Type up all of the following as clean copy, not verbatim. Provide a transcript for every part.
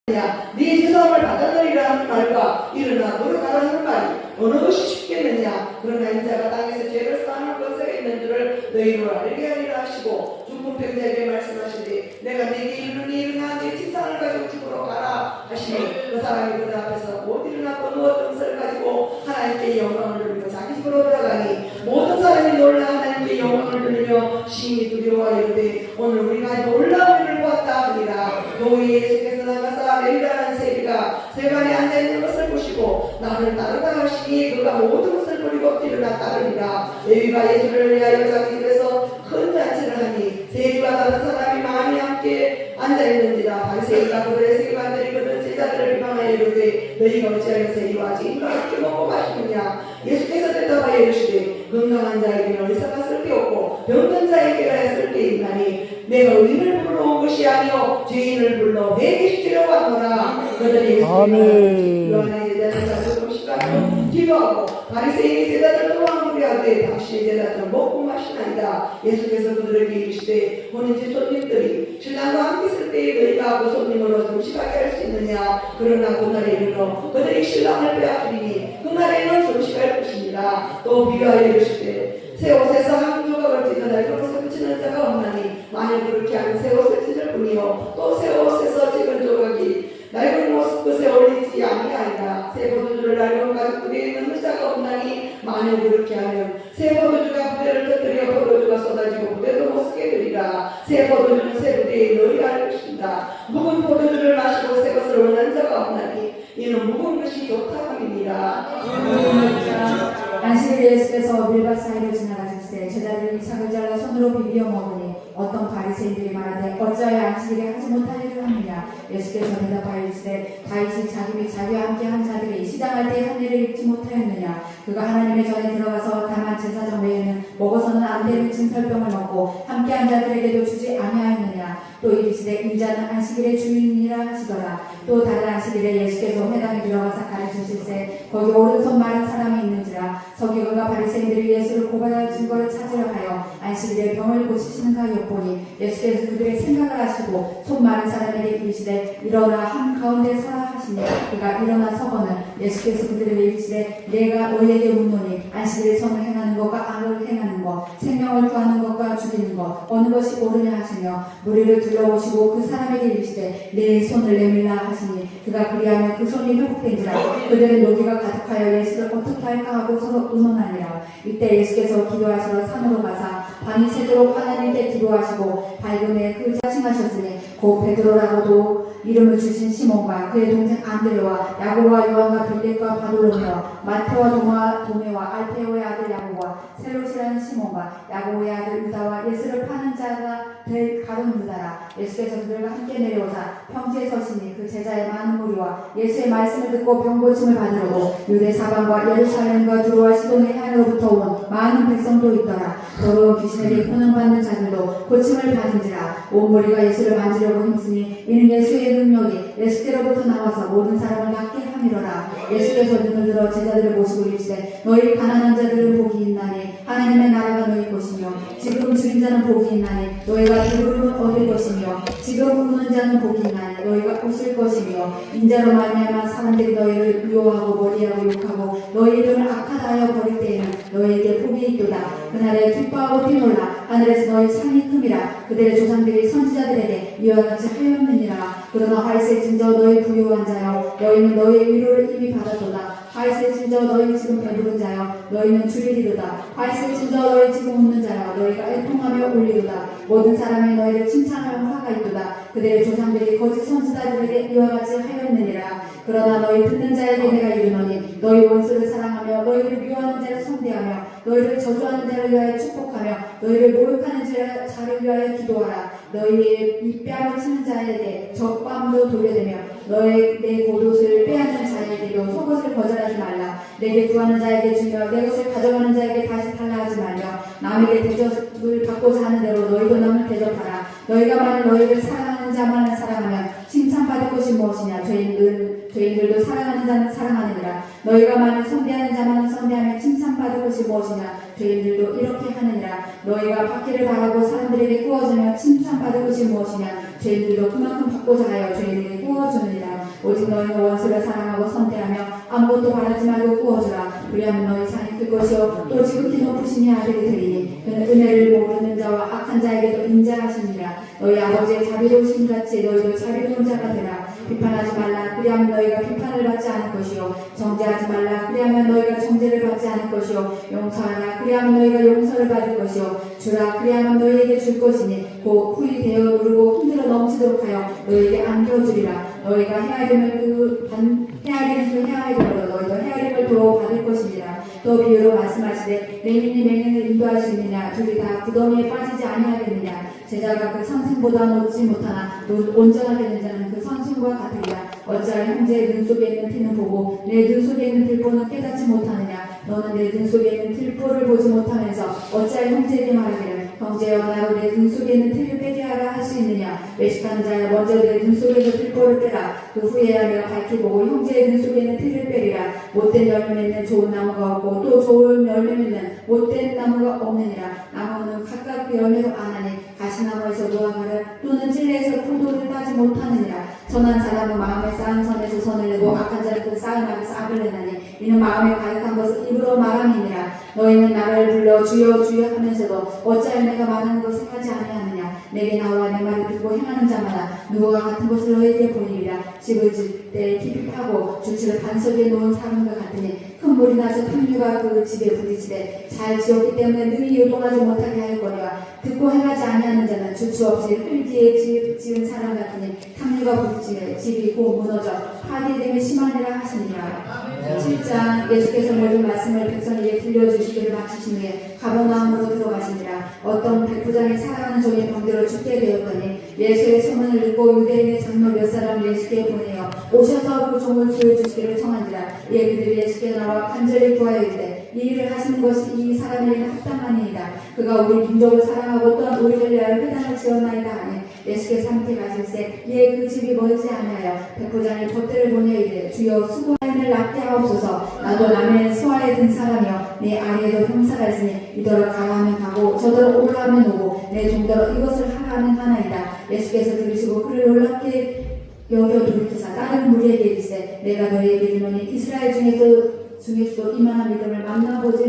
네 죄사함을 받아들이라는 말과 일어나 노력하라는 말이 어느 것이 쉽겠느냐. 그러나 인자가 땅에서 죄를 쌓는 것에 있는 줄을 너희로 알게 하리라 하시고 중풍병자에게 말씀하시되 내가 네게 이르니 일어나 네 침상을 가지고 죽으러 가라 하시니 그 사람이 그들 앞에서 못 일어나고 누웠던 것을 가지고 하나님께 영광을 돌리며 자기 집으로 들어가니 모든 사람이 놀라 하나님께 영광을 돌리며 심히 두려워하여 이르되 오늘 우리가 놀라운 일을 보았다 하니라. 노이 예수께서 나가사 메리라는 세리가 세관에 앉아있는 것을 보시고 나를 따르다 하시니 그가 모든 것을 버리고 일어나 따르니라. 레위가 예수를 위하여 자기 집에서 큰 잔치를 하니 세리와 다른 사람이 많이 함께 앉아있는지라. 바리새인과 그들의 세관들이 그들 제자들을 비방하여 이르되 너희가 어찌하여 세리와 죄인과 함께 먹고 마시느냐. 예수께서 대답하여 이르시되 건강한 자에게는 의사가 쓸데없고 병든 자에게가 쓸데있나니 내가 의인을 불러 온 것이 아니요 죄인을 불러 내게 시키려고 하노라. 그들이 요한의 제자들 자주 음식하며 기도하고 바리새인의 제자들 또한 무리하되 당신의 제자들은 먹고 마시나이다. 예수께서 그들에게 이르시되 본인지 손님들이 신랑과 함께 있을 때에 너희가 그 손님으로 음식하게 할 수 있느냐. 그러나 그날에 이르러 그들이 신랑을 빼앗으리니 그날에는 음식할 것입니다. 또 비유하여 이르시되 새 옷에서 한 조각을 찢어 낡은 옷에 붙이는 자가 없나니 만일 그렇게 하면 새 옷을 찢을 뿐이요 또 새 옷에서 찍은 조각이 낡은 옷 끝에 올리지 아니하리라. 새 포도주를 낡은 가죽 부대에 넣는 자가 없나니 만일 그렇게 하면 새 포도주가 부대를 터뜨려 포도주가 쏟아지고 부대도 못 쓰게 되리라. 새 포도주는 새 부대에 넣어야 할 것입니다. 묵은 포도주를 마시고 새 것을 원하는 자가 없나니 이는 묵은 것이 좋다 함이니라. 안식일 예수께서 밀밭 사이로 지나가실세 제자들이 이삭을 잘라 손으로 비비어 먹으니 어떤 바리새인들이 말하되 어찌하여 안식일에 하지 못하리를 하느냐. 예수께서 대답하여 이르시되 다윗이 자기 및 자기와 함께 한 자들이 시장할 때 한 일을 잊지 못하였느냐. 그가 하나님의 전에 들어가서 다만 제사장 외에는 먹어서는 안 되는 진설병을 먹고 함께 한 자들에게도 주지 아니하였느냐. 또 이르시되 인자는 안식일의 주인이라 하시더라. 또 다른 안식일에 예수께서 회당에 들어가서 가르치실세 거기 오른손 마른 사람이 있는지라. 서기관과 바리새인들이 예수를 고발할 증거를 찾으려 하여 안식일에 병을 고치시는가 엿보니 예수께서 그들의 생각을 아시고 손 마른 사람에게 이르시되 일어나 한 가운데 서라 하시니 그가 일어나 서거늘 예수께서 그들에게 이르시되 내가 너희에게 묻노니 안식일에 선을 행하는 것과 악을 행하는 것 생명을 구하는 것과 죽이는 것 어느 것이 옳으냐 하시며 무리를 둘러오시고 그 사람에게 이르시되 내 손을 내밀라 하시니 그가 그리하면 그 손이 회복된지라. 그들의 노기가 가득하여 예수를 어떻게 할까 하고 서로 의논하니라. 이때 예수께서 기도하시러 산으로 가사 밤이 새도록 하나님께 기도하시고 밝은 해에 그 자칭하셨으니 곧 베드로라고도 이름을 주신 시몬과 그의 동생 안드레와 야고보와 요한과 빌립과 바돌로메와 마테와 도메와 알페오의 아들 야고보와 셀롯이라는 시몬과 야고보의 아들 유다와 예수를 파는 자가 될 가룟 유다라. 예수께서 그들과 함께 내려오사 평지에 서시니 그 제자의 많은 무리와 예수의 말씀을 듣고 병 고침을 받으려고 유대 사방과 예루살렘과 두로와 시돈의 해안으로부터 온 많은 백성도 있더라. 더러운 귀신에게 훈련받는 자들도 고침을 받은지라. 온 무리가 예수를 만지려고 힘쓰니 이는 예수의 능력이 예수께로부터 나와서 모든 사람을 낫게 함이로라. 예수께서 눈을 들어 제자들을 보시고 이르시되 너희 가난한 자들은 복이 있나니 하나님의 나라가 너희 것이며 지금 죽인 자는 복이 있나니 너희가 배부르면 얻을 것이며 지금 우는 자는 복이 있나니 너희가 웃을 것이며 인자로 말미암아 사람들이 너희를 미워하고 머리하고 욕하고 너희 이름을 악하다 하여 버릴 때에는 너희에게 복이 있도다. 그날에 기뻐하고 뛰놀라. 하늘에서 너희 상이 큼이라. 그들의 조상들이 선지자들에게 이와 같이 하였느니라. 그러나 화이세진저 너희 부유한 자여 너희는 너희의 위로를 이미 받았도다. 화이세진저 너희 지금 배부른 자여 너희는 주리리로다. 화이세진저 너희 지금 웃는 자여 너희가 애통하며 울리로다. 모든 사람이 너희를 칭찬할 화가 있도다. 그들의 조상들이 거짓 선지자들에게 이와 같이 하였느니라. 그러나 너희 듣는 자에게 내가 이르노니 너희 원수를 사랑하며 너희를 미워하는 자를 선대하며 너희를 저주하는 자를 위하여 축복하며 너희를 모욕하는 자를 위하여 기도하라. 너희의 이 뺨을 치는 자에게 저 뺨도 돌려대며 너희 내 겉옷을 빼앗는 자에게도 속옷을 거절하지 말라. 내게 구하는 자에게 주며 내 것을 가져가는 자에게 다시 달라 하지 말며 남에게 대접을 받고자 하는 대로 너희도 남을 대접하라. 너희가 만일 너희를 사랑하는 자만을 사랑하면 칭찬받을 것이 무엇이냐. 죄인들도 사랑하는 자는 사랑하느니라. 너희가 만일 선대하는 자만을 선대하면 칭찬받을 것이 무엇이냐. 죄인들도 이렇게 하느니라. 너희가 받기를 바라고 사람들에게 구워주면 칭찬받을 것이 무엇이냐. 죄인들도 그만큼 받고자 하여 죄인에게 구워주느니라. 오직 너희는 원수를 사랑하고 선대하며 아무것도 바라지 말고 구워주라. 그리하면 너희 산이 클 것이요 또 지극히 높으시니 아들이 되리니 그는 은혜를 모르는 자와 악한 자에게도 인자하시니라. 너희 아버지의 자비로우신 같이 너희도 자비로운 자가 되라. 비판하지 말라. 그리하면 너희가 비판을 받지 않을 것이요 정죄하지 말라. 그리하면 너희가 정죄를 받지 않을 것이요 용서하라. 그리하면 너희가 용서를 받을 것이요 주라. 그리하면 너희에게 줄 것이니 곧 후이 되어 누르고 흔들어 넘치도록 하여 너희에게 안겨주리라. 너희가 헤아림을 헤아림으로 너희도 헤아림을 도로 받을 것이니라. 또 비유로 말씀하시되 맹인이 맹인을 인도할 수 있느냐. 둘이 다 구덩이에 빠지지 아니하겠느냐. 제자가 그 선생보다 못지 못하나 온전하게 된 자는 그 선생과 같으리라. 어찌하여 형제의 눈 속에 있는 티는 보고 내 눈 속에 있는 들보는 깨닫지 못하느냐. 너는 내 눈 속에 있는 들보를 보지 못하면서 어찌하여 형제에게 말하기를 형제여 나로 내 눈 속에 있는 틀을 빼게 하라 할 수 있느냐. 외식하는 자여 먼저 내 눈 속에서 들보를 빼라. 그 후에야 내가 밝히 보고 형제의 눈 속에 있는 틀을 빼리라. 못된 열매 맺는 좋은 나무가 없고 또 좋은 열매 맺는 못된 나무가 없느니라. 나무는 각각 그 열매로 아나니 가시나무에서 무화과를 또는 찔레에서 포도를 따지 못하느니라. 선한 사람은 마음에 쌓은 선에서 선을 내고 악한 자는 그 쌓은 앞에서 악을 내나니 이는 마음에 가득한 것을 입으로 말함이니라. 너희는 나를 불러 주여 주여 하면서도 어찌하여 내가 말하는 것을 하지 아니하느냐. 내게 나와 내 말을 듣고 행하는 자마다 누구와 같은 것을 너희에게 보이리라. 집을 질 때 깊이 파고 주치를 반석에 놓은 사람과 같으니 큰 물이 나서 탐류가 그 집에 부딪히되 잘 지었기 때문에 능히 요동하지 못하게 하였거니와 듣고 행하지 아니하는 자는 주치 없이 흙기에 집 지은 사람 같으니 탐류가 부딪히되 집이 곧 무너져 파괴됨이 심하니라 하시니라. 7장 예수께서 모든 말씀을 백성에게 들려주시기를 마치신 후에 가버나움으로 들어가시니라. 어떤 백부장이 사랑하는 종이 병들어 죽게 되었더니 예수의 소문을 듣고 유대인의 장로 몇 사람 예수께 보내어 오셔서 그 종을 구해주시기를 청하니라. 이에 그들이 예수께 나와 간절히 구하여 이르되 이 일을 하시는 것이 이 사람에게 합당하니이다. 그가 우리 민족을 사랑하고 또한 우리를 위하여 회당을 지었나이다 하니 예수께서 함께 가실새 이에 그 집이 멀지 아니하여 백부장이 벗들을 보내어 이르되 주여 수고하인을 낫게 하옵소서. 나도 남의 수하에 든 사람이여 내 아래에도 형사가 있으니 이더러 가라 하면 가고 저더러 오라 하면 오고 내 종더러 이것을 하라 하면 하나이다. 예수께서 들으시고 그를 놀랍게 여겨 돌이키사 다른 무리에게 이르시되 내가 너희에게 이르노니 이스라엘 중에서도 이만한 믿음을 만나보지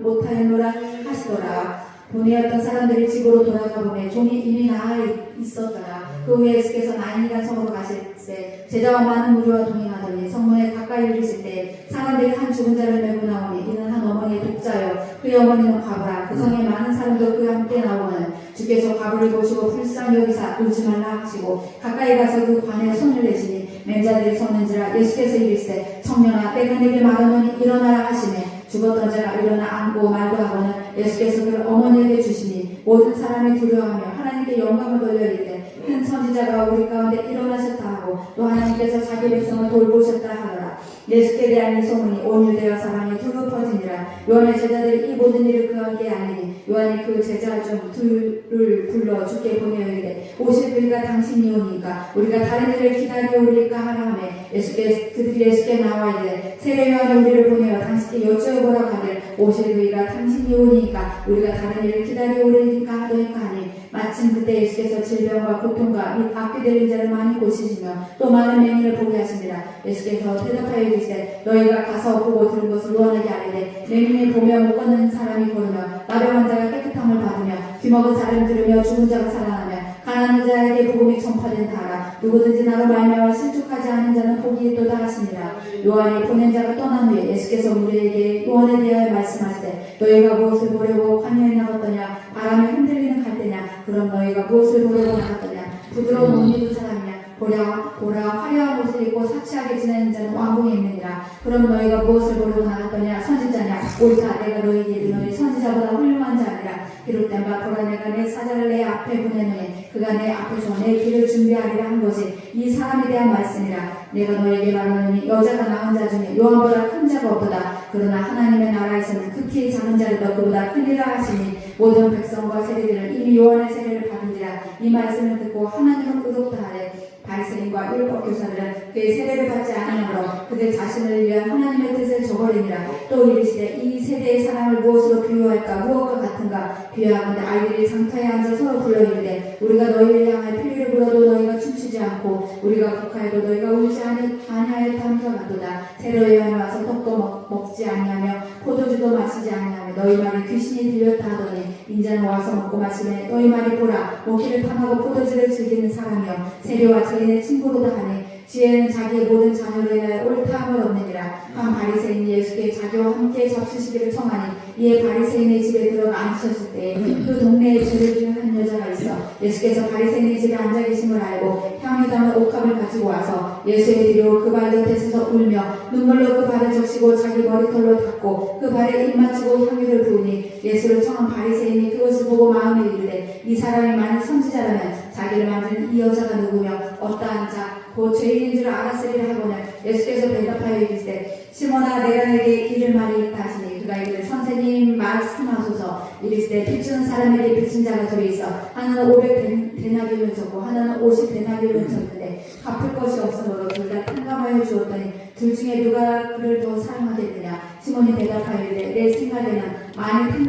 못하였노라 하시더라. 보내었던 사람들이 집으로 돌아가 보매 종이 이미 나아 있었더라. 그 후에 예수께서 나인이라는 성으로 가실새 제자와 많은 무리와 동행하더니 성문에 가까이 이르실 때 사람들이 한 죽은 자를 메고 나오니 이는 한 어머니의 독자요 그의 어머니는 과부라. 그 성에 많은 사람도 그와 함께 나오는 주께서 과부를 보시고 불쌍히 여기사 울지 말라 하시고 가까이 가서 그 관에 손을 내시니 맹자들이 섰는지라. 예수께서 이르시되 청년아 내가 네게 말하노니 일어나라 하시매 죽었던 자가 일어나 앉고 말도 하고는 예수께서 그를 어머니에게 주시니 모든 사람이 두려워하며 하나님께 영광을 돌려 이르되 큰 선지자가 우리 가운데 일어나셨다 하고 또 하나님께서 자기 백성을 돌보셨다 하더라. 예수께 대한 이 소문이 온 유대와 사방에 두루 퍼지니라. 요한의 제자들이 이 모든 일을 그와 함께 알리니 요한이 그 제자 중 둘을 불러 주께 보내어 이르되 오실 그이가 당신이 오니까 우리가 다른 일을 기다려 오리까 하라 하며 그들이 예수께 나와 이르되 세례 요한이 우리를 보내어 당신께 여쭈어보라 하길 오실 그이가 당신이 오니까 우리가 다른 일을 기다려 오리까 하더니까 하니 마침 그때 예수께서 질병과 고통과 및 악귀 들린 자를 많이 고치시며 또 많은 맹인을 보게 하시니라. 예수께서 대답하여 이르시되 너희가 가서 보고 들은 것을 요한에게 아뢰되 맹인이 보며 못 걷는 사람이 걸으며 나병한 자가 깨끗함을 받으며 귀먹은 사람이 들으며 죽은 자가 살아나며 가난한 자에게 복음이 전파된다 하라. 누구든지 나로 말미암아 실족하지 않은 자는 복이 있도다 하시니라. 요한이 보낸 자가 떠난 후에 예수께서 우리에게 요한에 대하여 말씀하시되 너희가 무엇을 보려고 관여에 나갔더냐. 바람에 흔들리는 갈대냐. 그럼 너희가 무엇을 보려고 나갔더냐. 부드러운 옷 입은 사람이냐. 보라 화려한 옷을 입고 사치하게 지내는 자는 왕궁에 있느니라. 그럼 너희가 무엇을 보려고 나갔더냐. 선지자냐. 옳다 내가 너희에게 이르노니 선지자보다 훌륭한 자 아니라. 기록된 바 보라 내가 내 사자를 내 앞에 보내노니 그가 내 앞에서 내 길을 준비하리라 한 것이 이 사람에 대한 말씀이라. 내가 너에게 말하노니 여자가 낳은 자 중에 요한보다 큰 자가 없도다. 그러나 하나님의 나라에서는 극히 작은 자를 더 그보다 크니라 하시니 모든 백성과 세리들은 이미 요한의 세례를 받은지라. 이 말씀을 듣고 하나님은 의롭다 하되 바리새인과 율법 교사들은 그의 세례를 받지 않으므로 그들 자신을 위한 하나님의 뜻을 저버리니라. 또 이르시되 이 세대의 사랑을 무엇으로 비유할까? 무엇과 같은가? 비유하건대 아이들이 장터에 앉아 서로 불러 이르되 우리가 너희를 향하여 피리를 불어도 너희가 춤추지 않고 우리가 곡하여도 너희가 울지 아니하였다 함과 같도다. 새로 여행을 와서 떡도 먹지 아니하며 포도주도 마시지 아니하며 너희 말이 귀신이 들렸다 하더니 인자는 와서 먹고 마시매 너희 말이 보라 먹기를 탐하고 포도주를 즐기는 사람이여 세례와 저희의 친구로다 하니 지혜는 자기의 모든 자녀로 인하여 옳다함을 얻느니라. 한 바리새인이 예수께 자기와 함께 잡수시기를 청하니 이에 바리새인의 집에 들어가 앉으셨을 때 그 동네에 죄를 지은 한 여자가 있어 예수께서 바리새인의 집에 앉아 계심을 알고 향유 담은 옥합을 가지고 와서 예수의 뒤로 그 발 곁에 서서 울며 눈물로 그 발을 적시고 자기 머리털로 닦고 그 발에 입 맞추고 향유를 부으니 예수를 청한 바리새인이 그것을 보고 마음에 이르되 이 사람이 만일 선지자라면 자기를 만든 이 여자가 누구며 어떠한 자 곧 죄인인 줄 알았으리라 하거늘 예수께서 대답하여 이르시되 시몬아 내가 내게 이를 말이 있다 하시니 그가 이르되 선생님 말씀하소서. 이르시되 빚주는 사람에게 빚진 자가 둘이 있어 하나는 500데나리온을 줬고 하나는 50데나리온을 줬는데 갚을 것이 없으므로 둘 다 탕감하여 주었더니 둘 중에 누가 그를 더 사랑하겠느냐. 시몬이 대답하여 이르되 내 생각에는 만일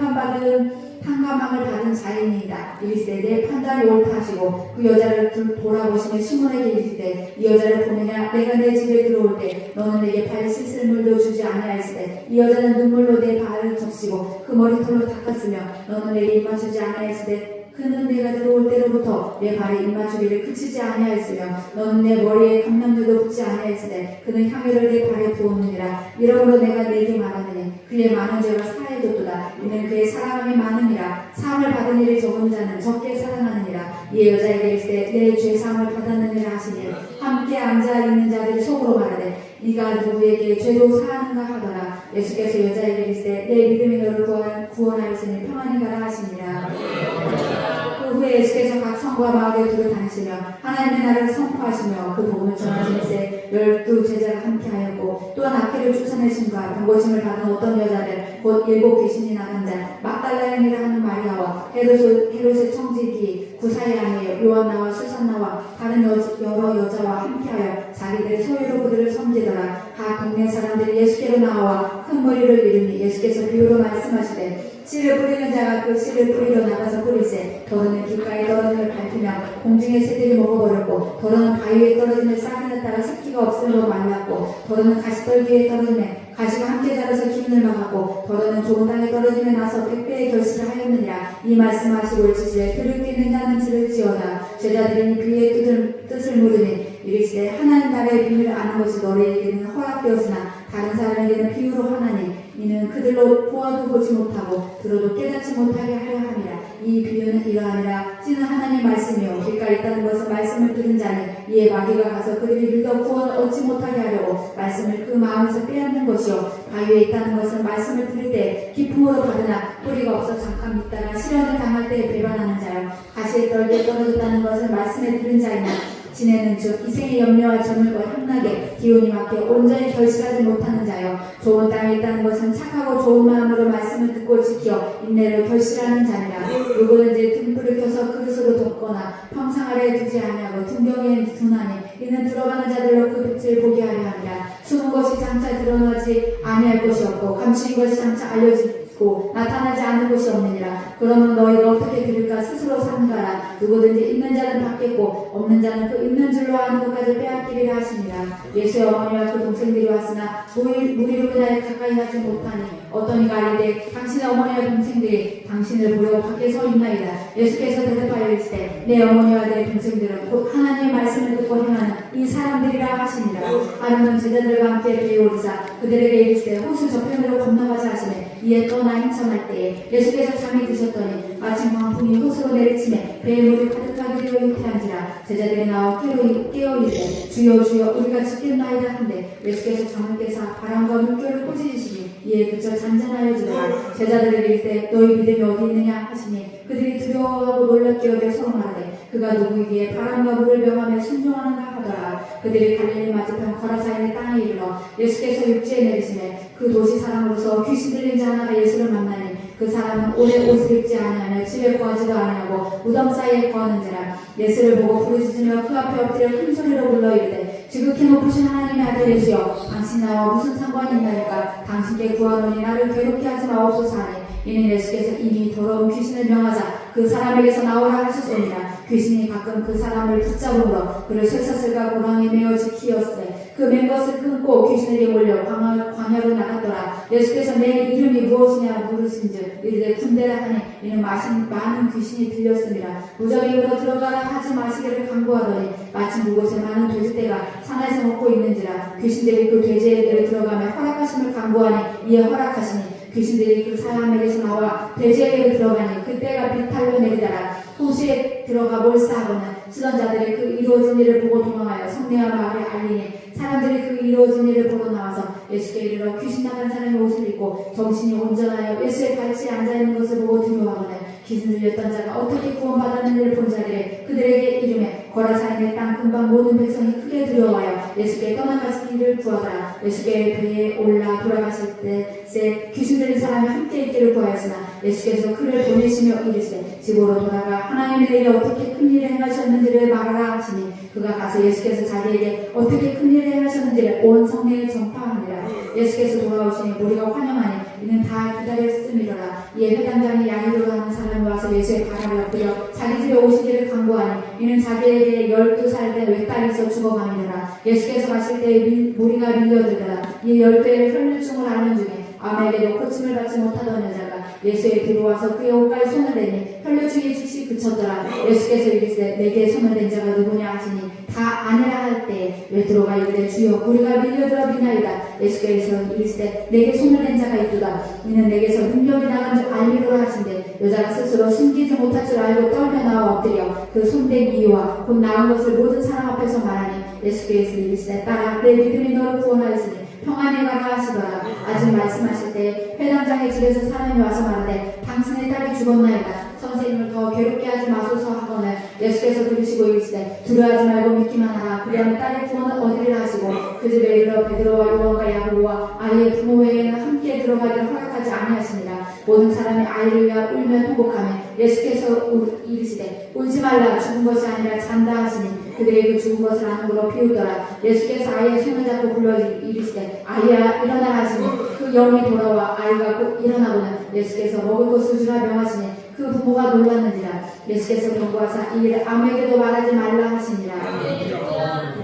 탕감함을 받은 자인이다. 이르시되 내 판단이 옳다 하시고 그 여자를 돌아보시며 시몬에게 이르시되 이 여자를 보느냐. 내가 내 집에 들어올 때 너는 내게 발 씻을 물도 주지 아니하였으되 이 여자는 눈물로 내 발을 적시고 그 머리털로 닦았으며 너는 내게 입 맞추지 아니하였으되 그는 내가 들어올 때로부터 내 발에 입 맞추기를 그치지 아니하였으며 너는 내 머리에 감람들도 붙지 아니하였으되 그는 향유를 내 발에 부었느니라. 이러므로 내가 네게 말하느니 그의 많은 죄가 사해졌도다. 이는 그의 사랑함이 많으니라. 사함을 받은 일이 적은 자는 적게 사랑하느니라. 이에 여자에게 이르시되 내 죄사함을 받았느니라 하시니 함께 앉아 있는 자들이 속으로 말하되 네가 누구에게 죄도 사하는가 하더라. 예수께서 여자에게 이르시되 내 믿음이 너를 구원하였으니 평안히 가라 하시니라. 그 후에 예수께서 각 성과 마을에 두루 다니시며 하나님의 나라를 선포하시며 그 복음을 전하시면서 12 제자가 함께하였고 또한 악기를 쫓아내심과 병고침을 받은 어떤 여자들 곧 7 귀신이 나간 자 막달라인이라 하는 마리아와 헤롯의 청지기 구사의 요한나와 수산나와 다른 여러 여자와 함께하여 자기들 소유로 그들을 섬기더라. 각 동네 사람들이 예수께로 나와 큰 무리를 이루니 예수께서 비유로 말씀하시되 씨를 뿌리는 자가 그 씨를 뿌리러 나가서 뿌리세 더러는 길가에 떨어짐을 밟히며 공중의 새들이 먹어버렸고 더러는 바위에 떨어짐을 싹이나 따라 습기가 없으므로 말랐고 더러는 가시떨기에 떨어짐에 가시가 함께 자라서 기운을 막았고 더러는 좋은 땅에 떨어짐에 나서 100배의 결실을 하였느니라. 이 말씀하시고 일치시되 들을 수 있는 자는 들을지어다. 제자들이 이 비유의 뜻을 물으니 이르시되 하나님 나라의 비밀을 아는 것이 너희에게는 허락되었으나 다른 사람에게는 비유로 하나니 이는 그들로 보아도 보지 못하고 들어도 깨닫지 못하게 하려 함이라. 이 비유는 이러하니라. 씨는 하나님 말씀이요 길가에 있다는 것은 말씀을 들은 자니 이에 마귀가 가서 그들이 믿어 구원을 얻지 못하게 하려고 말씀을 그 마음에서 빼앗는 것이요 바위에 있다는 것은 말씀을 들을 때 기쁨으로 받으나 뿌리가 없어 잠깐 믿다가 시련을 당할 때 배반하는 자요 가시에 떨게 떨어졌다는 것은 말씀에 들은 자이나 지내는 즉 이생의 염려와 젊을과 향락에 기운이 막혀 온전히 결실하지 못하는 자요 좋은 땅에 있다는 것은 착하고 좋은 마음으로 말씀을 듣고 지켜 인내로 결실하는 자니라. 누구든지 등불을 켜서 그릇으로 덮거나 평상 아래에 두지 아니하고 등병에 두나니 이는 들어가는 자들로 그 빛을 보게 하려 함이라. 숨은 것이 장차 드러나지 아니할 것이 없고 감추인 것이 장차 알려지고 나타나지 않을 것이 없느니라. 그러면 너희가 어떻게 들을까 스스로 삼가라. 누구든지 있는 자는 받겠고 없는 자는 그 있는 줄로 아는 것까지 빼앗기리라 하시니라. 예수의 어머니와 그 동생들이 왔으나 무리로 그날 가까이 하지 못하니 어떤 이가 아리되 당신의 어머니와 동생들이 당신을 보려 밖에 서 있나이다. 예수께서 대답하여 이르시되 내 어머니와 내 동생들은 곧 하나님의 말씀을 듣고 행하는 이 사람들이라 하시니라. 하루는 제자들과 함께 배에 오르사 그들에게 이르시되 호수 저편으로 건너가자 하시매 이에 떠나 행선할 때에 예수께서 잠이 드셨더니 마침 광풍이 호수로 내리치매 배에 물이 가득하게 되어 유태한지라. 제자들이 나와 깨어 이르되 주여 주여 우리가 죽겠나이다 한데 예수께서 잠을 깨사 바람과 물결을 꾸짖으시니 이에 그쳐 잔잔하여지더라. 제자들에게 이르되 너희 믿음이 어디 있느냐 하시니 그들이 두려워하고 놀랍게 여겨 서로 말하되 그가 누구이기에 바람과 물을 명하며 순종하는가 하더라. 그들이 갈릴리 맞은편 거라사인의 땅에 이르러 예수께서 육지에 내리시매 그 도시 사람으로서 귀신 들린 자 하나가 예수를 만나니 그 사람은 오래 옷을 입지 아니하며 집에 거하지도 아니하고 무덤 사이에 거하는지라. 예수를 보고 부르짖으며 그 앞에 엎드려 큰 소리로 불러 이르되 지극히 높으신 하나님의 아들 예수여, 당신 나와 무슨 상관이 있나이까? 당신께 구하노니 나를 괴롭게 하지 마옵소서 하니, 이는 예수께서 이미 더러운 귀신을 명하자 그 사람에게서 나오라 하셨습니다. 귀신이 가끔 그 사람을 붙잡으므로 그를 쇠사슬과 고랑에 메어 지키었으되 그 맨 것을 끊고 귀신에게 몰려 광야로 나갔더라. 예수께서 내 이름이 무엇이냐 물으신즉 이르되 군대라 하니, 이는 많은 귀신이 들렸습니다. 무적의 입으로 들어가라 하지 마시기를 강구하더니 마침 그곳에 많은 돼지떼가 산에서 먹고 있는지라. 귀신들이 그 돼지에게로 들어가며 허락하심을 강구하니 이에 허락하시니 귀신들이 그 사람에게서 나와 돼지에게로 들어가니 그때가 비탈로 내리더라. 호수에 들어가 몰사하거나 쓰던 자들이 그 이루어진 일을 보고 도망하여 성내와 마을에 알리니 사람들이 그 이루어진 일을 보고 나와서 예수께 이르러 귀신 나간 사람의 옷을 입고 정신이 온전하여 예수의 발치에 앉아있는 것을 보고 두려워하거나 귀신 들렸던 자가 어떻게 구원받았는지를 본 자들이 그들에게 이르매 거라사인의 땅 근방 모든 백성이 크게 두려워하여 예수께 떠나가시기를 구하더라. 예수께 배에 올라 돌아가실 때새 귀신 들린 사람이 함께 있기를 구하였으나 예수께서 그를 보내시며 이르시되 집으로 돌아가 하나님의 일에 어떻게 큰 일을 행하셨는지를 말하라 하시니 그가 가서 예수께서 자기에게 어떻게 큰 일을 행하셨는지를 온 성내에 전파하니라. 예수께서 돌아오시니 우리가 환영하니 이는 다 기다렸음이로라. 이에 회당장이 야이로로 하는 사람이 와서 예수의 발을 엎드려 자기 집에 오시기를 간구하니 이는 자기에게 12살 된 외딸이 있어 죽어가니라. 예수께서 가실 때에 무리가 밀려들더라. 이 12의 혈류증을 앓는 중에 아무에게도 고침을 받지 못하던 여자가 예수에 들어와서 그의 옷가에 손을 대니 혈류증이 즉시 그쳤더라. 예수께서 이르시되 내게 손을 댄 자가 누구냐 하시니 다 아니라 할 때에 베드로가 이르되 주여 우리가 밀려들어 비나이다. 예수께서 이르시되 내게 손을 댄 자가 있도다. 이는 내게서 능력이 나간 줄 알리로라 하신대 여자가 스스로 숨기지 못할 줄 알고 떨며 나와 엎드려 그 손댄 이유와 곧 나은 것을 모든 사람 앞에서 말하니 예수께서 이르시되 딸아 내 믿음이 너를 구원하였으니 평안히 가라 하시더라. 아직 말씀하실 때 회당장의 집에서 사람이 와서 말하되 당신의 딸이 죽었나이다. 선생님을 더 괴롭게 하지 마소서 하거늘 예수께서 들으시고 이르시되 두려워하지 말고 믿기만 하라. 그리하면 딸의 구원은 어디리라 하시고 그 집에 이르러 베드로와 요한과 야고보와 아이의 부모에게는 함께 들어가기를 허락하지 아니하시니라. 모든 사람이 아이를 위하여 울며 통곡하며 예수께서 이르시되 울지 말라. 죽은 것이 아니라 잔다 하시니 그들이 그 죽은 것을 안으로 비우더라. 예수께서 아이의 손을 잡고 불러 이르시되 아이야 일어나라 하시니 그 영이 돌아와 아이가 곧 일어나고는 예수께서 먹을 것을 주라 명하시니 그 부모가 놀랐는지라. 예수께서 경고하사 이 일을 아무에게도 말하지 말라 하시니라.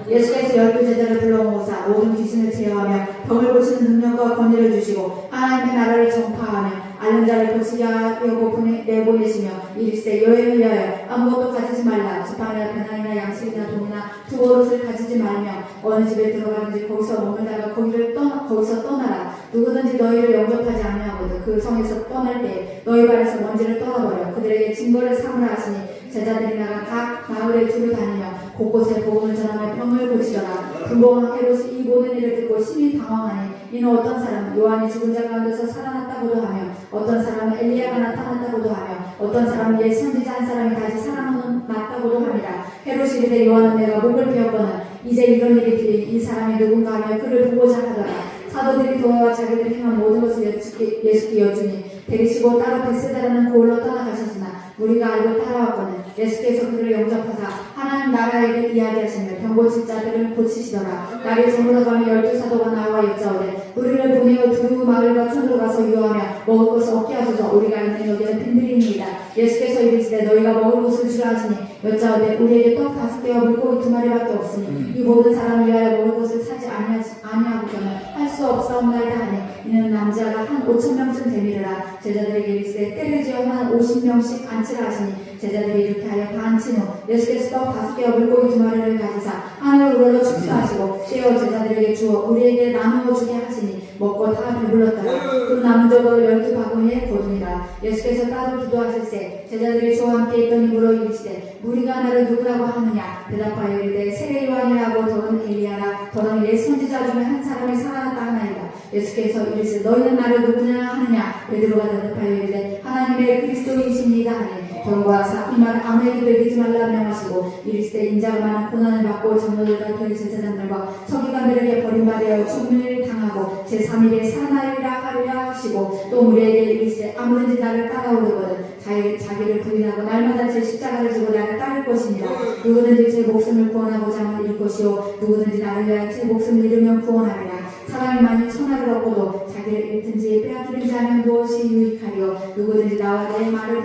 예수께서 12제자를 불러 모으사 모든 귀신을 제어하며 병을 고치는 능력과 권위를 주시고 하나님의 나라를 전파하며 앓는 자를 고치게 하려고 내보내시며 이르시되 여행을 위하여 아무것도 가지지 말라. 지팡이나 배낭이나 양식이나 돈이나 두어옷을 가지지 말며 어느 집에 들어가든지 거기서 머물다가 거기서 떠나라. 누구든지 너희를 영접하지 아니하거든 그 성에서 떠날 때 너희 발에서 먼지를 떨어버려 그들에게 증거를 삼으라 하시니 제자들이 나가 각 마을에 두루 다니며 곳곳에 복음을 전하며 병을 고치더라. 분봉왕 헤롯이 이 모든 일을 듣고 심히 당황하니 이는 어떤 사람은 요한이 죽은 자 가운데서 살아났다고도 하며 어떤 사람은 엘리야가 나타났다고도 하며 어떤 사람은 옛 선지자 한 사람이 다시 살아났다고도 합니다. 헤롯이 이르되 요한은 내가 목을 베었거늘 이제 이런 일이 들린 이 사람이 누군가 하며 그를 보고자 하더라. 사도들이 돌아와 자기들이 행한 모든 것을 예수께 여쭈니 데리시고 따로 베세다라는 고을로 떠나가셨으나 우리가 알고 따라왔거늘 예수께서 그들을 영접하사 하나님 나라에 이야기하시며 병 고칠 자들을 고치시더라. 날이 저물어가며 12사도가 나와 여짜오되 우리를 보내어 두루 마을과 촌으로 가서 유하며 먹을 것을 얻게 하소서. 우리가 있는 여기는 빈들입니다. 예수께서 이르시되 너희가 먹을 것을 주라 하시니 여짜오되 우리에게 떡 5개와 물고기 2마리밖에 없으니 이 모든 사람을 위하여 먹을 것을 사지 아니하고서는 할 수 없사옵나이다 하니 이는 남자가 한 5,000명쯤 되미르라. 제자들에게 이르시되 때를 지어 한 50명씩 앉히라 하시니 제자들이 이렇게 하여 다 앉힌 후 예수께서 떡 5개와 물고기 2마리를 가지사 하늘을 우러러 축사하시고 떼어 제자들에게 주어 우리에게 나누어 주게 하시니 먹고 다 배불렀더라. 그 남은 저걸 12바구니에 거두니라. 예수께서 따로 기도하실세 제자들이 저와 함께 있던 입으로 이르시되 무리가 나를 누구라고 하느냐. 대답하여 이르되 세례 요한이라고 더는 엘리야라 더는 옛 선지자 중에 한 사람이 살아났다 하나이다. 예수께서 이르시되 너희는 나를 누구냐 하느냐. 베드로가 대답하여 이르되 하나님의 그리스도이십니다 하니 경고하사 이 말을 아무에게도 얘기하지 말라 명하시고 하시고 이르시되 인자가 많은 고난을 받고 장로들과 대제사장들과 서기관들에게 버림받아 죽음을 당하고 제3일에 살아나리라 하리라 하시고 또 우리에게 이르시되 아무든지 나를 따라오려거든 자기를 부인하고 날마다 제 십자가를 지고 나를 따를 것이니라. 누구든지 제 목숨을 구원하고자 하면 잃을 것이요 부든지 나를 위하여 제 목숨을 잃으면 구원하리라. 사람이 만일 천하를 얻고도 자기를 잃든지 빼앗기든지 하면 무엇이 유익하리요. 누구든지 나와 내 말을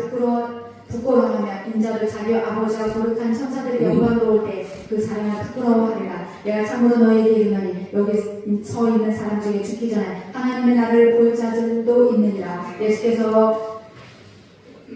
부끄러워하며 인자도 자기 아버지가 거룩한 천사들의 영광으로 올 때 그 사람을 부끄러워하리라. 내가 참으로 너희에게 이르노니 여기 서 있는 사람 중에 죽기 전에 하나님의 나를 볼 자들도 있느니라. 예수께서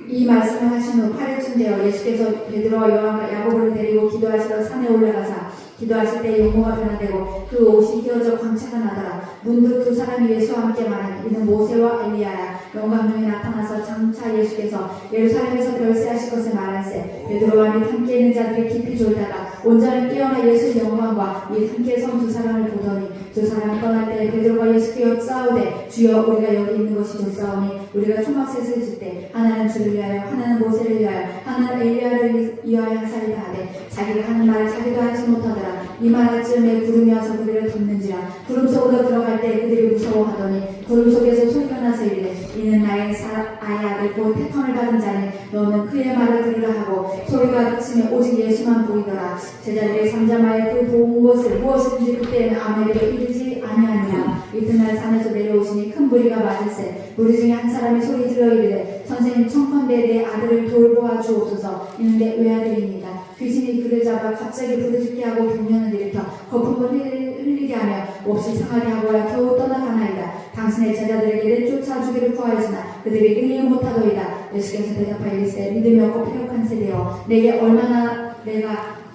이 말씀을 하신 후 8일쯤 되어 예수께서 베드로와 요한과 야고보를 데리고 기도하시러 산에 올라가사 기도하실 때 용모가 변화되고 그 옷이 휘어져 광채가 나더라. 문득 두 사람이 예수와 함께 말하니 이는 모세와 엘리야라. 영광 중에 나타나서 장차 예수께서 예루살렘에서 별세하실 것을 말할세 베드로와 및 함께 있는 자들이 깊이 졸다가 온전히 깨어나 예수의 영광과 및 함께 선 두 사람을 보더니 두 사람이 떠날 때 베드로가 예수께 여짜오되 주여 우리가 여기 있는 것이 좋사오니 우리가 초막셋을 질 때 하나는 주를 위하여 하나는 모세를 위하여 하나는 엘리야를 위하여 하사리라 하되 자기가 하는 말을 자기도 하지 못하더라. 이 말할 즈음에 구름이 와서 그들을 덮는지라. 구름 속으로 들어갈 때 그들이 무서워하더니 구름 속에서 소리가 나서 이르되 이는 나의 아들 곧 택함을 받은 자니 너는 그의 말을 들으라 하고 소리가 그치며 오직 예수만 보이더라. 제자들의 삼자마에 그 본 것을 무엇이든지 그때에는 아무에게도 이르지 아니하니라. 이튿날 산에서 내려오시니 큰 무리가 맞을세 무리 중에 한 사람이 소리 질러 이르되 선생님 청컨대 내 아들을 돌보아 주옵소서. 이는 내 외아들입니다. 귀신이 그를 잡아 갑자기 부르짖게 하고 병면을 일으켜 거품을 흘리게 하며 몹시 상하게 하고야 겨우 떠나가나이다. 당신의 제자들에게 내쫓아주기를 구하였으나 그들이 능히 못하더이다. 예수께서 대답하여 이르시되 믿음이 없고 패역한 세대여 내가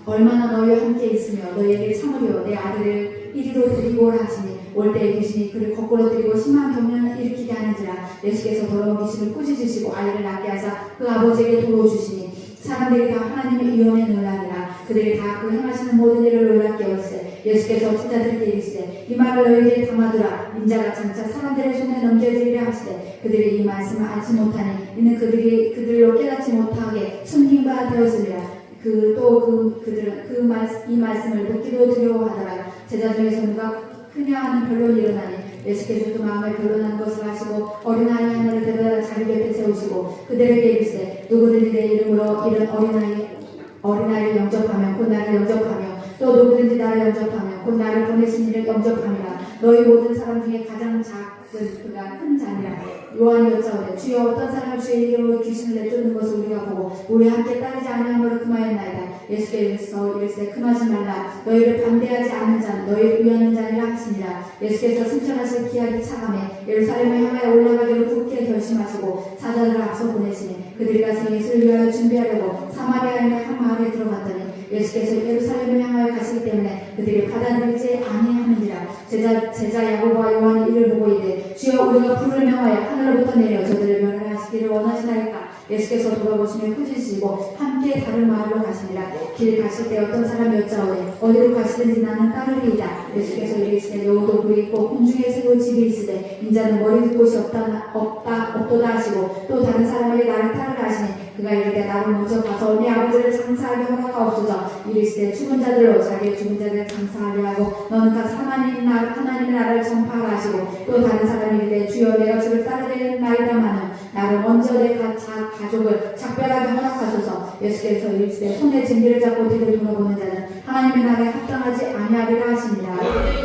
얼마나 너희와 함께 있으며 너희에게 참으려 내 아들을 이리로 데리고 오라 하시니 올 때에 귀신이 그를 거꾸로 들이고 심한 병면을 일으키게 하는지라. 예수께서 더러운 귀신을 꾸짖으시고 아이를 낫게 하사 그 아버지에게 도와주시니 사람들이 다 하나님의 위엄에 놀라니라. 그들이 다 그 행하시는 모든 일을 놀랍게 여기세 예수께서 제자들에게 이르시되 이 말을 너희에게 담아두라. 인자가 장차 사람들의 손에 넘겨지리라 하시되 그들이 이 말씀을 알지 못하니 이는 그들이 그들로 깨닫지 못하게 숨긴 바 되었으리라. 그들은 이 말씀을 듣기도 두려워하더라. 제자 중에서 누가 크냐 하는 변론이 일어나니 예수께서 그 마음에 변론하는 것을 아시고 어린아이 하나를 데려다 자기 곁에 세우시고 그들에게 이르시되 누구든지 내 이름으로 이런 어린아이를 영접하면 곧 나를 영접하며 또 누구든지 나를 영접하면 곧 나를 보내신 이를 영접함이라. 너희 모든 사람 중에 가장 작은 그가 큰 자니라. 요한이 여짜오되 주여 어떤 사람을 주의 이름으로 귀신을 내쫓는 것을 우리가 보고 우리와 함께 따르지 아니함으로 금하였나이다. 예수께서 이르시되 금하지 말라. 너희를 반대하지 않는 자는 너희를 위하는 자니라 하시니라. 예수께서 승천하실 기약이 차감해 예루살렘을 향하여 올라가기를 굳게 결심하시고 사자들을 앞서 보내시니 그들이 가서 예수를 위하여 준비하려고 사마리아에 있는 한 마을에 들어갔더니 예수께서 예루살렘을 향하여 가시기 때문에 그들이 받아들이지 아니하는지라. 제자 야고보와 요한이 이를 보고 이르되 주여 우리가 불을 명하여 하늘로부터 내려 저들을 멸하시기를 원하시나이까. 예수께서 돌아보시며 꾸짖으시고 함께 다른 마을로 가시니라. 길 가실 때 어떤 사람이 여짜오되 어디로 가시든지 나는 따르리이다. 예수께서 이르시되 여우도 굴이 있고 공중에 새고 집이 있으되 인자는 머리 둘 곳이 없도다 하시고 또 다른 사람에게 나를 따르라 하시니 그가 이르되 나를 먼저 가서 네 아버지를 장사하게 허락하옵소서. 이르시되 죽은 자들로 자기의 죽은 자들을 장사하려 하고 너는 가서 하나님의 나라를 전파하라 하시고 또 다른 사람이 이르되 주여 내가 주를 따르겠나이다마는 나를 먼저 내 가족을 작별하게 허락하소서. 예수께서 이르시되 손에 쟁기를 잡고 뒤를 돌아보는 자는 하나님의 나라에 합당하지 아니하리라 하십니다.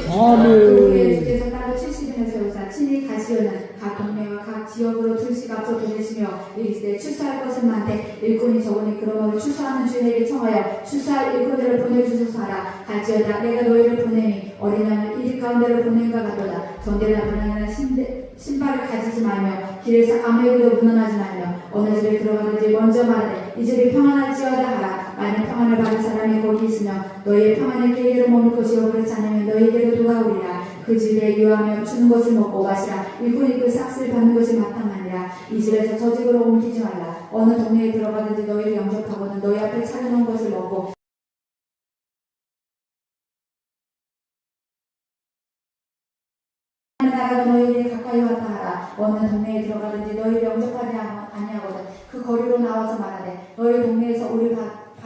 또 예수께서 따로 70인을 세우사 친히 가시오는 각 동네와 각 지역으로 둘씩 앞서 보내시며 이르시되 추수할 것은 많되 일꾼이 적으니 그러므로 추수하는 주인에게 청하여 추수할 일꾼들을 보내주소서 하라. 갈지어다 내가 너희를 보내니 어린 양을 이리 가운데로 보낸가 같도다. 전대나 바나나 신발을 가지지 말며 길에서 아무에게도 문안하지 말며 어느 집에 들어가든지 먼저 말하되 이 집이 평안할지어다 하라. 만일 평안을 받은 사람이 거기 있으며 너희의 평안을 그에게로 머물 것이요 그렇지 않으면 너희에게로 돌아오리라. 그 집에 유하며 주는 것을 먹고 마시라. 일꾼이 그 삭슬 받는 것이 마땅하니라. 이 집에서 저 집으로 옮기지 말라. 어느 동네에 들어가든지 너희를 영접하고는 너희 앞에 차려놓은 것을 먹고 나라가 너희에게 가까이 왔다 하라. 어느 동네에 들어가든지 너희를 영접하지 아니하거든 그 거리로 나와서 말하되 너희 동네에서 우리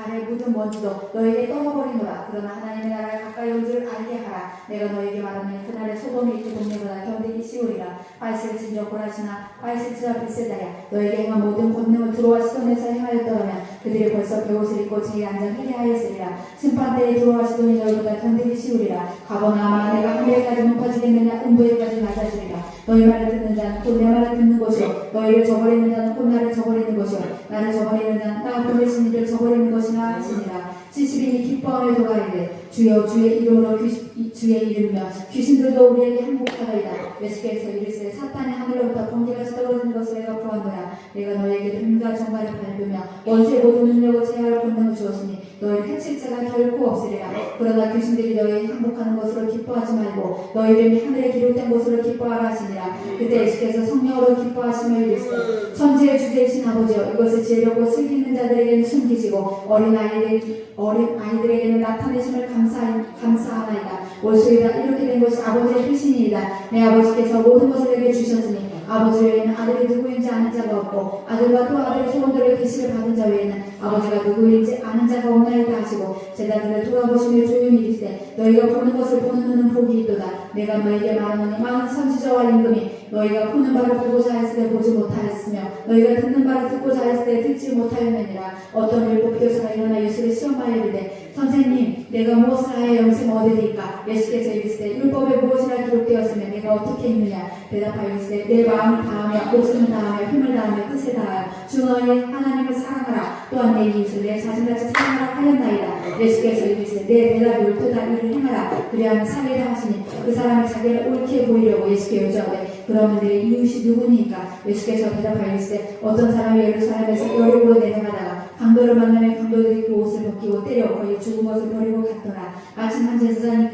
발에 묻은 먼지도 너에게 떠나버리노라. 그러나 하나님의 나라에 가까이 온 줄 알게 하라. 내가 너에게 말하는 그날의 소돔이 그 동네보다 견디기 쉬우리라. 발실진저 고라시나 발실지와 벳세다야 너에게 행한 모든 권능을 두로와 시돈에서 행하였더라면 그들이 벌써 베옷을 입고 제일 앉아 회개하였으리라. 심판대에 두로와 시돈이 너희보다 견디기 쉬우리라. 가보나 아마 내가 하늘에까지 높아지겠느냐 음부에까지 낮아지리라. 너희 말을 듣는 자는 곧 내 말을 듣는 것이요 너희를 저버리는 자는 곧 나를 저버리는 것이요 나를 저버리는 자는 나 보내신 이를 저버리는 것이나 하시니라. 70인이 기뻐하며 돌아이르되 주여 주의 이름으로 주의 이름이며 귀신들도 우리에게 항복하더이다. 예수께서 이르시되 사탄이 하늘로부터 번개같이 떨어지는 것을 내가 보았노라. 내가 너에게 뱀과 정갈을 밟으며 원수의 모든 능력을 제어할 권능을 주었으니 너희를 해칠 자가 결코 없으리라. 그러나 귀신들이 너희 항복하는 것으로 기뻐하지 말고 너희 이름이 하늘에 기록된 것으로 기뻐하라 하시니라. 그때 예수께서 성령으로 기뻐하시며 이르시되 천지의 주제이신 아버지여 이것을 지으려고 슬기는 자들에게는 숨기시고 어린아이들에게는 나타내심을 감사하나이다. 올수이다. 이렇게 된 것이 아버지의 뜻이니이다. 내 아버지께서 모든 것을 내게 주셨으니 아버지 외에는 아들이 누구인지 아는 자가 없고 아들과 또 아들의 소원들의 계시를 받은 자 외에는 아버지가 누구인지 아는 자가 없나이다 하시고 제자들을 돌아보시며 조용히 이르시되 너희가 보는 것을 보는 눈은 복이 있도다. 내가 너희에게 말하노니 많은 선지자와 임금이 너희가 보는 바를 보고자 했을 때 보지 못하였으며 너희가 듣는 바를 듣고자 했을 때 듣지 못하였느니라. 어떤 율법 교사가 일어나 예수를 시험하여 이르되 선생님 내가 무엇을 하여 영생을 얻으리까? 예수께서 이르시되 율법에 무엇이라 기록되었으며 내가 어떻게 했느냐? 대답하여 이르시되 내 마음을 다하며 목숨을 다하며 힘을 다하며 뜻을 다하여 주 너희 하나님을 사랑하라. 또한 내 이웃을 내 자신같이 사랑하라 하였나이다. 예수께서 이르시되 내 대답이 옳도다. 이를 행하라. 그리하면 살리라 하시니 그 사람이 자기를 옳게 보이려고 예수께 여쭈하되 그러면 내 이웃이 누구니까? 예수께서 대답하여 이르시되 어떤 사람이 예루살렘에서 여리고로 내려가다가 강도를 만나면 강도들이 그 옷을 벗기고 때려 거의 죽은 것을 버리고 갔더라. 마침 한 제사장이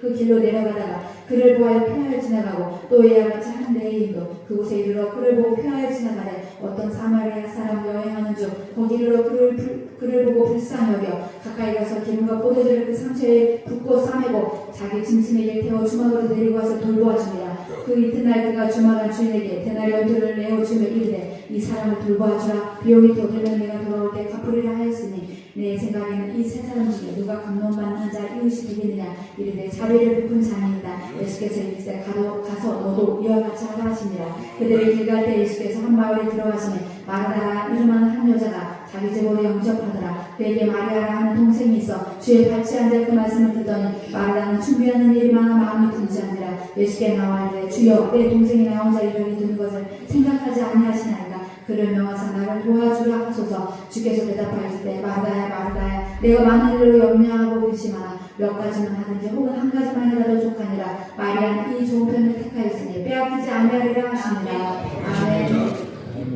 그 길로 내려가다가 그를 보아여 피하여 지나가고 또 이와 같이 한 레위인도 그곳에 이르러 그를 보고 피하여 지나가되 어떤 사마리아 사람 여행하는 중 거기 이르러 그를 보고 불쌍히 여겨 가까이 가서 기름과 포도주를 그 상처에 붓고 싸매고 자기 짐승에게 태워 주막으로 데리고 와서 돌보아주니라. 그 이튿날 그가 주막한 주인에게 데나리온들을 내어주며 이르되 이 사람을 돌보아주라. 비용이 더 되면 내가 돌아올 때 갚으리라 하였으니 내 생각에는 이 세 사람 중에 누가 감동받는 자 이웃이 되겠느냐? 이르되 자비를 베푼 자니이다. 예수께서 이르시되 가서 너도 이와 같이 하라 하시니라. 그들이 길 갈 때 예수께서 한 마을에 들어가시니 마르다라 이름하는 한 여자가 자기 집으로 영접하더라. 그에게 마리아라 하는 동생이 있어 주의 발치 앉아 그 말씀을 듣더니 마르다는 준비하는 일이 많아 마음이 분주한지라. 예수께 나와 이르되 주여 내 동생이 나 혼자 이러게 두는 것을 생각하지 아니하시나이까? 그를 명하사 나를 도와주라 하소서. 주께서 대답하시되 마르다야 마르다야 내가 많은 일로 염려하고 의심하나 몇 가지만 하든지 혹은 한 가지만 해라도 족하니라. 마리아는 이 좋은 편을 택하였으니 빼앗기지 아니하리라 하시니라. 아멘.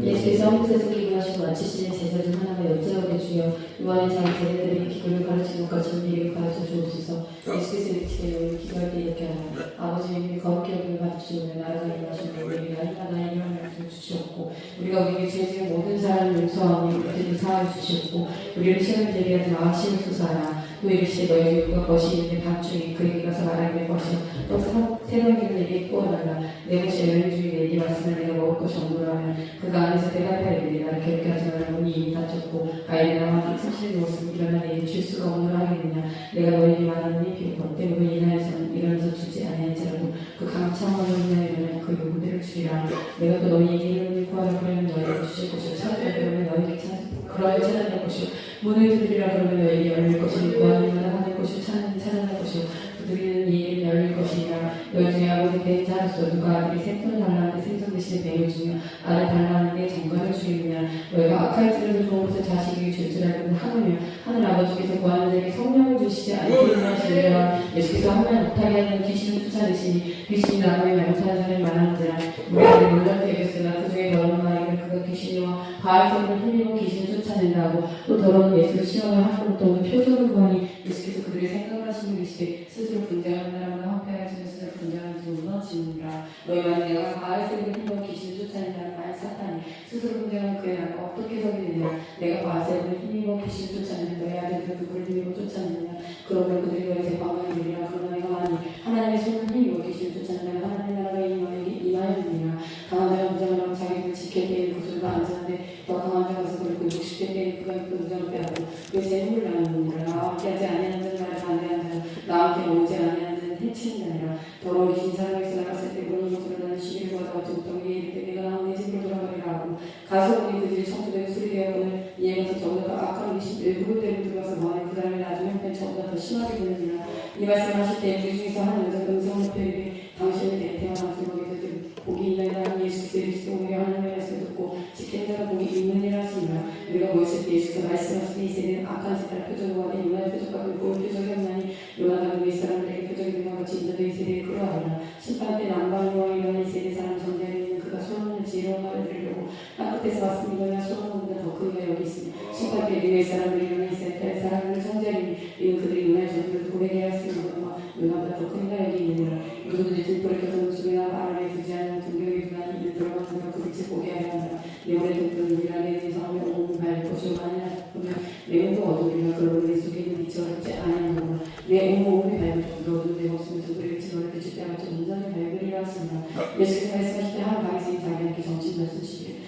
예수께서 한국에서 기도하시고 마치시는 제자 중 하나가 여자에게 주여 요한의 자기 제자들이 기도를 가르치는 것처럼 이를 가르쳐 주옵소서. 예수께서 이르시되 너희 기도할 때 이렇게 하라. 아버지 이름이 거룩히 여김을 받으시오며 나라가 임하시며 우리에게 나의 이름을 말씀 주시옵고 우리가 우리에게 죄 지은 모든 사람을 용서하며 우리를 사하여 주시옵고 우리를 시험에 들게 하지 마시옵소서. 소사하라. 또 이르시되 너희 중에 누가 것이 있는데 밤중에 그에게 가서 말하기를 것이요 또 새벽에는 내게 구원하라. 내 것이 열린 중에 내게 왔으면 내가 먹을 것이 없노라면 그가 안에서 대답하리니 나를 괴롭게 하지 말라. 문이 이미 닫혔고 아이를 나와 틈틈이 누웠으니 일어나 내게 줄 수가 없노라 하겠느냐. 내가 너희에게 말하노니 비록 헛되고 인하여서는 일어나서 주지 아니할지라도 그 강창원을 인하여는 그 요구대로 주리라. 내가 또 너희에게 이름을 구하라 그러면 너희에게 주실 것이요 찾으라 그러면 너희에게 찾아낼 것이요 문을 두드리라 그러면 너희에게 열릴 것이요 구하는 이마다 하늘 것이요 찾아낼 것이요 두드리는 이에게 열릴 것이니라. 너희 중에 아버지 된 자로서 누가 아들이 생선을 달라는데 생선 대신에 배를 주며 아들 달라는데 정갈을 주이느냐. 너희가 악할지라도 좋은 것을 자식에게 줄 줄 알고 하느며 하늘 아버지께서 구하는 자에게 성령을 주시지 않겠느냐 하시니라. 예수께서 한 말 못하게 하는 귀신을 쫓아내시니 귀신이 나무에 말못하는 사람이 많은지라. 우리가 놀랍게 여겼으나 그 중에 더러운 말이면 그가 귀신이와 바알세불을 흘리고 귀신을 쫓아낸다고. 또 더러운 예수를 시험을 하고 또 오늘 표적을 보니 예수께서 그들의 생각을 하시는 것이 스스로 분쟁하는 사람과 황폐하여지는 스스로 분쟁하는 지 무너지느니라. 너희만 내가 바알세불을 흘리고 귀신을 쫓아낸다는 말 사탄이 스스로 분쟁하는 그의 나가 어떻게 서기느냐. 내가 바알세불을 흘리고 귀신을 쫓아내는 너희 아들들 누구를 흘리고 쫓아내느냐. 그러면 그들이 너희 대방을 이르리라. 그러나 내가 많이 하나님의 손을 흘리고 귀신을 쫓아내면 하나님의 나라가 임하였느니라. 강한 자가 무장을 하고 자기를 지킬 때에는 그 소리가 앉았는데 더 강한 자가 서서 그리고 60대 때에는 그가 입고 무장을 빼앗고 그 세 오지 아니하는 해치는 게 아니라 더러운 귀신 사람에서 나갔을 때 모든 것으로 나는 시기를 보다 어찌 못하고 이에 이를 때 내가 나온 내 집으로 돌아가리라 하고 가서오니 그들이 청소되고 수리되었거늘 이에 가서 저보다 더 악한 귀신 일부러 대로 들어가서 뭐하니 그 사람의 나중에 형편 저보다 더 심하게 보느니라. 이 말씀하실 때 우리 중에서 한 여자가 음성 높여 이르되 당신의 내 태어난 주먹에서 복이 있나이다 하니 예수께서 이르시되 오히려 하나님의 말씀을 듣고 지키는 자가 복이 있느니라 하시니라. 우리가 모였을 때 예수께서 말씀하실 때 이 세대는 악한 짓을 표적과 같이 요나의 표적과 같고 표적이 없나니 요나가 누이 사람들에게 표적이 된 것 같이 인자도 이 세대에 그러하리라. 심판 때 남방과 일어나 이 세대 사람 정죄하는 이는 그가 소문을 지혜로운 말을 들으려고 땅끝에서 왔으니거나 소문보다 더 큰 이가 여기 있으니 심판 때 누이 사람들이 일어나 이 세대 사람을 정죄하니 이는 그들이 요나의 전들을 고백해야 했으니거나 요나보다 더 큰 이가 여기 있느니라. 누구든지 등불을 켜서 무속이나 바람에 두지 않으면 등경이 두나 이는 들어간 누가 그 빛을 보게 하려 하느라. 영원의 등불은 우리라 내 성함에 온몸을 밝을 것이요 만일 보면 내 몸도 어두우리라. 그러므로 내 속에 있는 빛이 어렵지 아니하노라. 내 온몸이 밝을 정도 어두운 데 없으면 등불의 빛이 너를 비칠 때와 같이 온전히 밝으리라 하시니라. 예수께서 말씀하실 때 한 바리새인이 자기에게 정신 말씀하시기를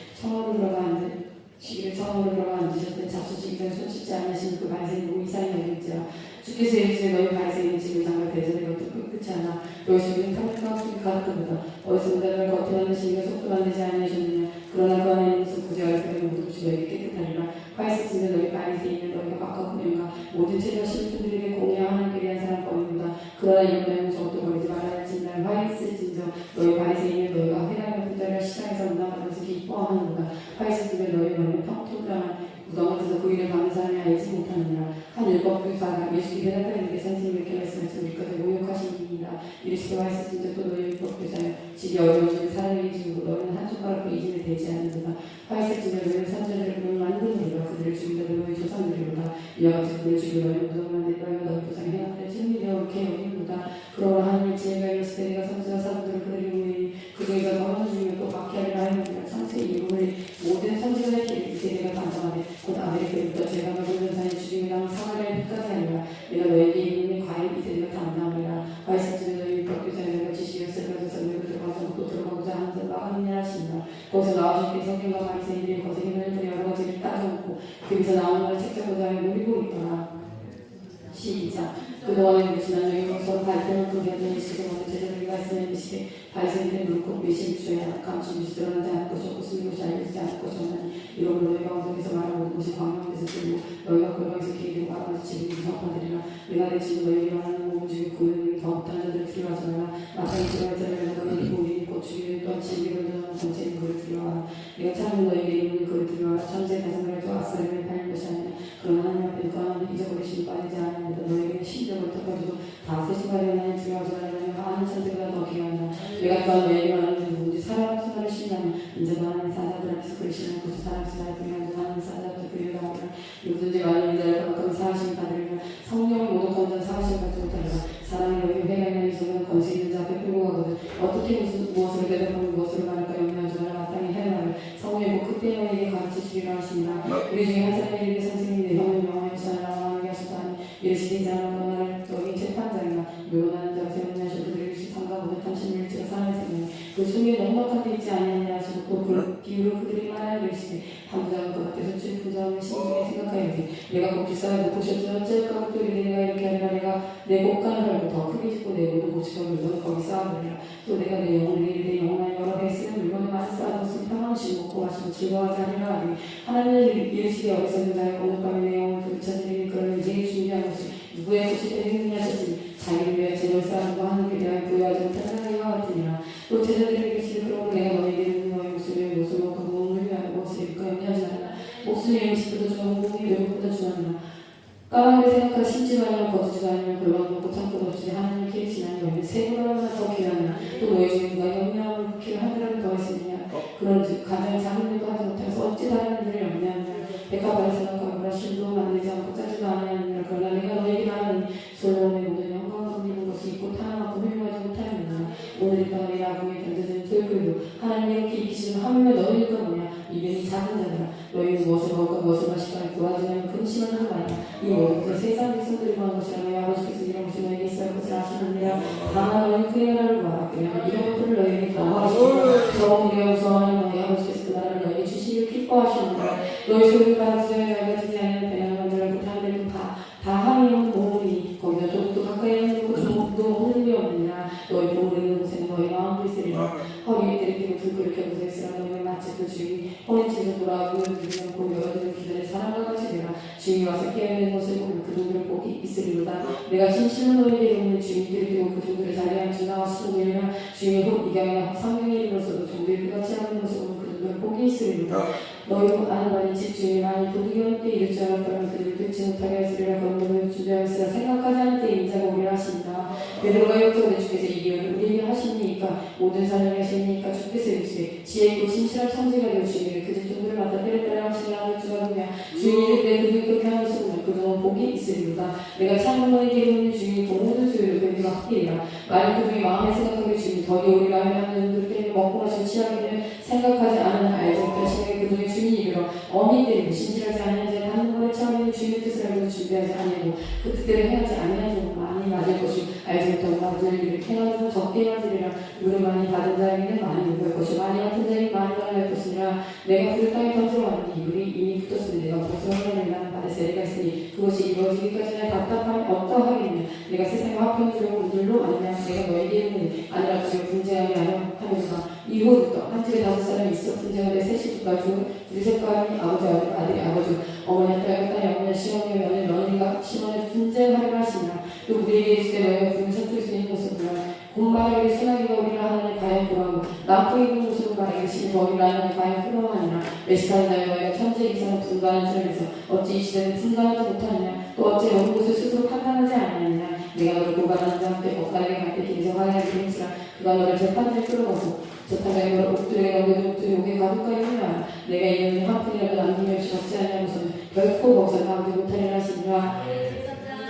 처음으로 들어가 앉으셨던 잡수시기를 손 씻지 않으시는 그 바리새인 누구 이상이 여길지라. 주께서 이르시되 너희 바리새인은 지금 장을 대전에 겉을 끝이 하나 너희 속에는 탐욕과 흑이 가득하도다. 어디서보다 너희 겉에 하는 시기가 속도 만들지 아니하셨느냐. 그러나 그 안에 있는 것은 구제 얼굴의 모든 것이 너희에게 깨끗하리라. 파리새인은 너희 바리새인은 너희가 각각 구명과 모든 죄와 신분들에게 공의와 하나님께 대한 사랑법입니다. 그러나 이런 너희는 저것도 버리지 말아야 할지 날 화했을진저 너희 바리새인은 너희가 회당의 분자를 시장에서 문화하면서 기뻐하는도다. 파리새인은 너희 머리는 평통장한 무덤에서 그 일을 받는 사람이 알지 못하느니라. 한 율법교사가 예수께 대답하였는데 선생님이 이렇게 말씀하시고 우리까지 모욕하시니이다. 이르시되 화했을진저 또 너희 율법교사여 집이 어려우시면 사람에게 주고 너희는 한 손가락도 이 집에 대지 않는도다. 화했을진저 너희는 선자들을 보면 만드니라. 그들을 죽인 자들 너희 조상들이로다. 이와 같이 그들을 죽여 너희 무덤만 내버려 너희 조상의 행악들을 진리되어 옳게 여기는도다. 그러나 하나님의 지혜가 이르시되 내가 선지자 사람들을 그들이 보이니 그 중에서 너는 중에 또 박해하리라 하였느니라. 창세의 이름을 모든 선지자의 길을 이 세대가 단정하되 곧 아벨에게부터 제가 모든 산에 죽임을 당한 사마리아의 끝까지 하리라. 내가 너에게 이르니 과연 이 세대가 담당하리라. 화이스트는 너희 율법교사의 내가 지시를 쓰러져서 너희가 들어가서 또 들어가고자 하는 자 막았느냐 하시니라. 거기서 나오실 때 성경과 바리새인들이 거세게 눈을 여러 가지를 따져놓고 거기서 나오는 걸 책잡고자 하여 노리고 있더라. 시작. 그동안에 우리 지난 여행 서로 발표는 그랬더니 예수께서 먼저 제자들에게 말씀해주시되 바리새인들의 물고 외식 주에 감춘 것이 드러나지 않을 것이었고 숨긴 것이 알려지지 않을 것이었나니 이러므로 너희가 엉덩이에서 말하는 모든 것이 광명에서 들고 너희가 골방에서 기회되고 말하면서 지금 성파들이라. 내가 내 친구 너희에게 말하는 몸을 죽이고 구원을 더 못하는 자들을 두려워하지 말라. 마땅히 두려워할 자를 너희에게 우리니 곧 죽이는 또한 진리를 전하는 정체인 그를 두려워하라. 내가 찾는 너희에게 이르니 그를 두려워하라. 천지의 다성을 줘 아스라엘을 팔는 것이 아니라 그러나 하나님 앞에 누가 잊어버리시는 빠지지 않으므로 너희에게 심정을 덮어주고 다 세수하려 하나님 두려워하지 말라며 많은 천대가 더 귀하다. 내가 또한 너희에게 말하는 누구든지 사랑하는 사람을 신나면 인자도 하나님 사자들한테서 그리시는 것이 사람 사람을 부여하는 하나님 사자들 그리우다 하리라. 누구든지 말하는 자를 그만큼 사하심을 받으리라. 성령을 모두 건전 사하심을 받지 못하리라. 사람이 너희에게 회개하는 이성은 권세 있는 자 앞에 끌고 가거든 어떻게 무엇을 대답하면 무엇을 말할까 염려하지 말라. 마땅히 해나를 성령이고 그때 너희에게 가르치시리라 하시니라. 우리 중에 한 사람이 이르되 선생님 내 형은 영원히 사랑하라 하게 하소서. 이르시되 이 사람은 너나를 너희 재판장이나 묘론하는 자가 세우냐 하시고 그들을 삼가 모든 탐심을 일치가 사람의 생명이 그 속에 넉넉한 데 있지 아니하냐 하시고 또 그 비유로 그들이 말하여 이르시되 한 부장은 그 앞에서 친 부장을 신중히 생각하여지 내가 곧 기사에 놓고 싶으면 어찌할까 또 이르되 내가 이렇게 하리라. 내가 내 곳간을 걸고 더 크게 짓고 내 모든 고치가 물건을 거기 쌓아버리라. 또 내가 내 영혼을 이르되 영원한 여러 배 쓰는 물건을 많이 쌓아뒀으니 평안시 먹고 마시고 즐거워하지 않으라 하니 하나님을 이르시되 어리석은 자여 오늘 밤에 내 영혼을 부딪혀드리니 그러면 이제 중요한 것이 누구의 것이 되느냐 하셨으니 자기를 위해 제물 쌓음과 하나님께 대하여 부여하지 못한 사람과 같으니라. 또 제자들에게 이르시되 그러므로 내가 너에게 이르는 너의 목숨을 못을 먹고 몸을 위하여 무엇을 입을까 염려하지 말라. 목숨이 음식보다 중하고 몸이 외모보다 중하니라. 까마귀를 생각하여 심지도 아니면 거두지도 아니면 골방도 없고 창고도 없으니 하나님을 기르시나니 너희는 세보다 더 귀하니라. 또 너희 중에 누가 염려함을 키를 한 사람이 더 했으느냐. 그런즉 가장 작은 일도 하지 못해서 어찌 다른 일을 염려하느냐. 백합화를 생각하거나 신도 만들지 않고 짜지도 아니하느니라. 그러나 내가 너에게 말하니 솔로몬의 모든 영광을 돌리는 것이 있고 타락하고 훌륭하지 못하였느니라. 오늘 이 밤에 야구에 던져진 돌그릇도 하나님이 이렇게 이기시는 하물며 너희일까 뭐냐. 이변이 작은 자들아 너희는 무엇을 먹을까 무엇을 마실까 구하지 않으면 근심을 한 바야. 이 모든 것을 세상 백성들이 구하는 것이라. 너희 아버지께서 이런 것이 너희에게 있어야 할 것을 아시느니라. 다만 너희 그의 나라를 구하라. 그러면 이런 것들을 너희에게 더하시리라. 더욱 우리가 무서워하는 너희 아버지께서 그 나라를 너희에게 주시기를 기뻐하시느니라. 너희 소유를 받아 부자에 얇아지지 않는 배낭을 만들고 다른 데는 다 하나님은 보물이 거기다 도둑도 가까이 하는 거 내가 진실로 너희에게 있는 주인들을 두고 그 종들의 자리한 주나와 신들이나 주인의 곧 이경이나 상명일로서도 종들이 그같이 하는 것을 보면 그 종들은 복이 있으리로다. 너희도 아는 바니 집주인이 많이 도둑이 때 이를 줄 알았다면 그들을 듣지 못하게 하시리라. 그런 놈을 준비하였으라. 생각하지 않을 때 인자가 오리라 하신다. 베드로가 역적을 주께서 이 기회를 우리에게 하시니까 모든 사람이 하시니까 주께서 이르시되 지혜 있고 진실한 천지가 되어 주시기를 그 집 종들을 맡아 때를 따라 하시리라 하는 주가 누구냐. 주인이 이르되 그들이 그렇게 하는 것을 보면 그동안 복이 있으리로다. 내가 참으로 너희에게 이르는 주인이 그 모든 소유를 그에게 맡기리라. 만일 그중에 마음에 생각하기를 주인이 더디 오리라 하면 그들 때문에 먹고 마시고 취하게 되면 생각하지 않으나 알지 못할 시각에 그중에 주인이 이르러 어미 때리고 신실하지 아니한 자에 하는 것을 처음에는 주인의 뜻을 알고 준비하지 아니하고 그 뜻대로 행하지 아니한 자는 많이 맞을 것이고 알지 못하고 맞을 일을 행하는 자 적게 맞으리라. 물을 많이 받은 자에게는 많이 요구할 것이고 많이 맡은 자에게 많이 받을 것이니라. 내가 불을 땅에 던지러 왔는데 이불이 이미 붙었으니 내가 복수하는 나는 받을 세례가 있으니 그것이 이루어지기까지는 답답함이 어떠하겠느냐. 내가 세상에 화평이 주려고 그들로 아니냐. 내가 너에게 이르니 아니라 그들을 분쟁하게 하려니까. 이후부터 한 집에 5사람이 있어 분쟁하되 셋이 죽가지고 둘이 셋가람이 아버지 아들이 아버지 어머니 딸과 딸이 어머니 시어머니 며느리 며느리가 시어머니 분쟁하리라 하시니라. 또 우리에게 이르시되 너희가 부른 서툴 수 있는 것은 뭐냐. 곰바에게 소나기가 오리라 하느니 과연 그러하고 남풍이 부는 곳으로 가에게 신이 오리라 하느니 과연 그러하니라. 외식하는 자여 너희가 천지의 기사는 분간한 줄 알면서 어찌 이 시대는 분간하지 못하느냐. 또 어찌 어느 곳을 스스로 판단하지 않느냐. 내가 너를 고발하는 자와 함께 법관에게 갈 때 길에서 화해하게 되니라. 그가 너를 재판장에 끌어가고 재판장이 너를 옥들에게 넘겨준 옥들이 옥에 가득하게 하냐. 내가 이는 한 푼이라도 남김이 없이 받지 않냐고서는 결코 거기서 나오지 못하리라 하시니라.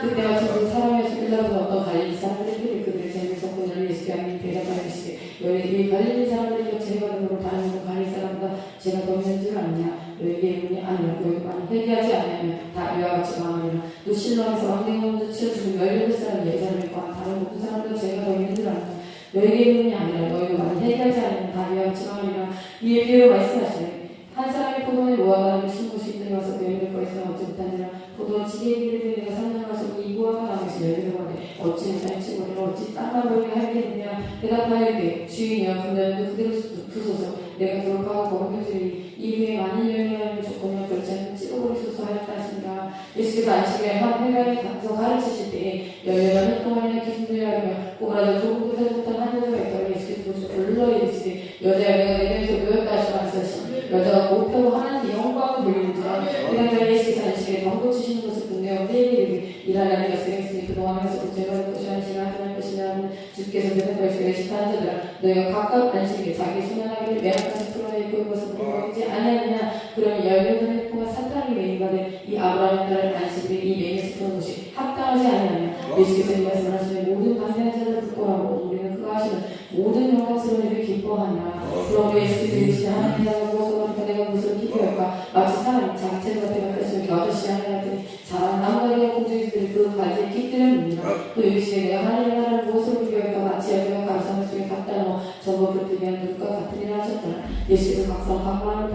그때 마침 그 사람의 죽으려던 어떤 갈릴리 사람들이 그들의 재미있어 본을 예수께 하니 대답하시되 너희들이 갈릴리 사람들이 제가 등으로 다른 분 갈릴리 사람보다 제가 더 있는 줄 아느냐. 너희에게 이름이 아니라 너희도 많이 회개하지 않으면 다 이와 같이 망하리라. 또 실로에서 왕대원도 치러 죽은 18사람 예사람과 다른 모든 사람보다 제가 더 있는 줄 아느냐. 너희에게 이름이 아니라 너희도 많이 회개하지 않으면 다 이와 같이 망하리라. 이에 비유로 말씀하시되 한 사람이 포도원에 무화과나무를 심은 곳이 있더니 와서 그 열매를 꺼있으나 어찌 못한지라. 포도원 지게에 이르되 내가 3년 가서 이 무화과나무에서 열매를 거되 어찌 못할지 모르라. 어찌 땅만 보이게 하겠느냐. 대답하여되 주인이여 분명히 그대로 두소서. 내가 졸업하고 거룩해지리. 이후에 많은 열매하는 조건이나 그렇지 않으면 찍어버리소서 하였다 하시니라. 예수께서 안식일에 한 회관에 가서 가르치실 때에 18년 동안이나 기순들이 하며 꼬라져 조금 끝하지 못한 한 여자가 있더니 예수께서 불러 이르시되 여자야 내가 내 면에서 배웠다 하시면서 여자가 목표로 하나님의 영광을 돌리는지라. 그날 예수께서 안식일에 방 고치시는 것을 본내어 회개를 일하는 이가 쓰였으니 그동안 하면서 제가 것이 안식을 하는 것이냐. 주께서 대답하시되 외식하는 자들아 너희가 각각 안식일에 자기 수면하기를 매한까지 풀어내고 이것을 보지 아니하느냐. 그러면 18년의 동안 사탄이 매인받은 이 아브라함의 딸을 안식일에 이 매인에서 푸는 것이 합당하지 아니하느냐. 예수께서 이 말씀을 하시면 모든 반대한 자들을 부끄러워하고 우리는 그가 하시는 모든 영광스러운 일을 기뻐하니라. 그러므로 예수께서 이르시되 하나님의 나라가 무엇보다 내가 무엇을 기뻐할까. 마치 사람이 자기 채를 앞에 갖다 겨자씨 하나 같으니 자라는 나무다리가 공중에서 그 가지에 깃들을 묻니라. 또 이르시되 내가 하나님의 나라를 무엇으로 비교할까. 마치 여자가 가로상을 속에 갖다 넣어 전부 그릇 위한 누룩과 같으리라 하셨더라. 예수께서 각성 각마을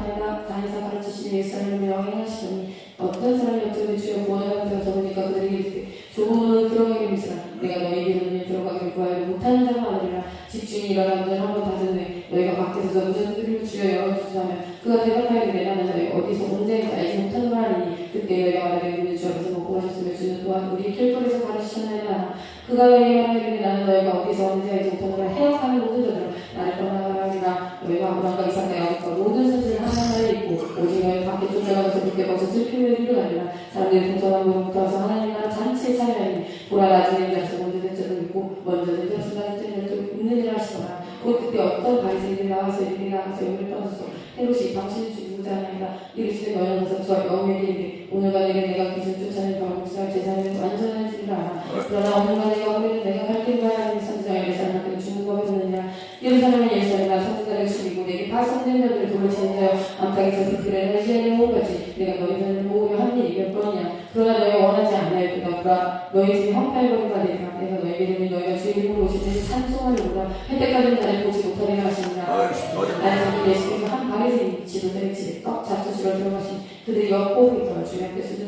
다니사 가르치시니 예수님을 영행하시더니 어떤 사람이 여쭤보니 주여 구원하라고 적으니까 그들에게 이르되 좁은 문으로 들어가기를 미시라. 내가 너희에게 이르노니 들어가기를 구하여 못하는 자가 많으리라. 집주인이 일어나 문을 한번 닫으니 너희가 밖에서 문을 두드리고 주여 열어주시면 그가 대답하기를 나는 너희 어디서 온전히 알지 못하는 말 하니 그때 너희가 말하기를 문을 주 앞에서 먹고 마셨으며 주는 또한 우리 길거리에서 가르치셨나이다. 그가 너희에게 말하기를 나는 너희가 어디서 언제 알지 못하는 말 해역하는 모든 자들아 나를 떠나가라니라. 너희가 아브라함과 이삭과 야곱과 모든 선지를 하나님나라에 있고 오직 너희 밖에 쫓아가면서 그때 거기서 슬픔을 이루어가니라. 사람들이 동서남북으로 붙어서 하나님 나라 잔치에 참여하니 보라 나중에 자서 먼저 된 자도 있고 먼저 된 자도 있는 자도 있느니라 하시더라. 곧 그때 어떤 바리새인들이 나와서 이들이 나가서 영을 떠나서 헤롯이 당신이 죽이고자 하나이다. 이르시되 너희는 가서 저 영에게 이르되 오늘과 내일 내가 귀신을 쫓아내는 발목살 제사는 완전한 줄을 알아. 그러나 오늘과 내가 오늘은 내가 갈 길 가야 하는 선지자가 예루살렘 죽는 법이 없느냐. 예루살렘은 예루살렘아 선지자를 죽이고 내게 파송된 자들을 도로치는 자여 암탉에서 그 길에 날지하는 모험같이 내가 너희 전을 모으려 한 일이 몇 번이냐. 그러나 너희가 원하지 않나이다. 보라 너희 집이 황폐할거리가 되리라. 내가 너희에게 이르니 너희가 주의 이름으로 오시는 찬송하리로다. 혜택까지는 나를 보지 못하리라 하시니라. 나는 예수께서 한 바리새인 지도자의 집에 떡 잡수시러 들어가시니 그들이 엿보고 있더라. 주님 앞에서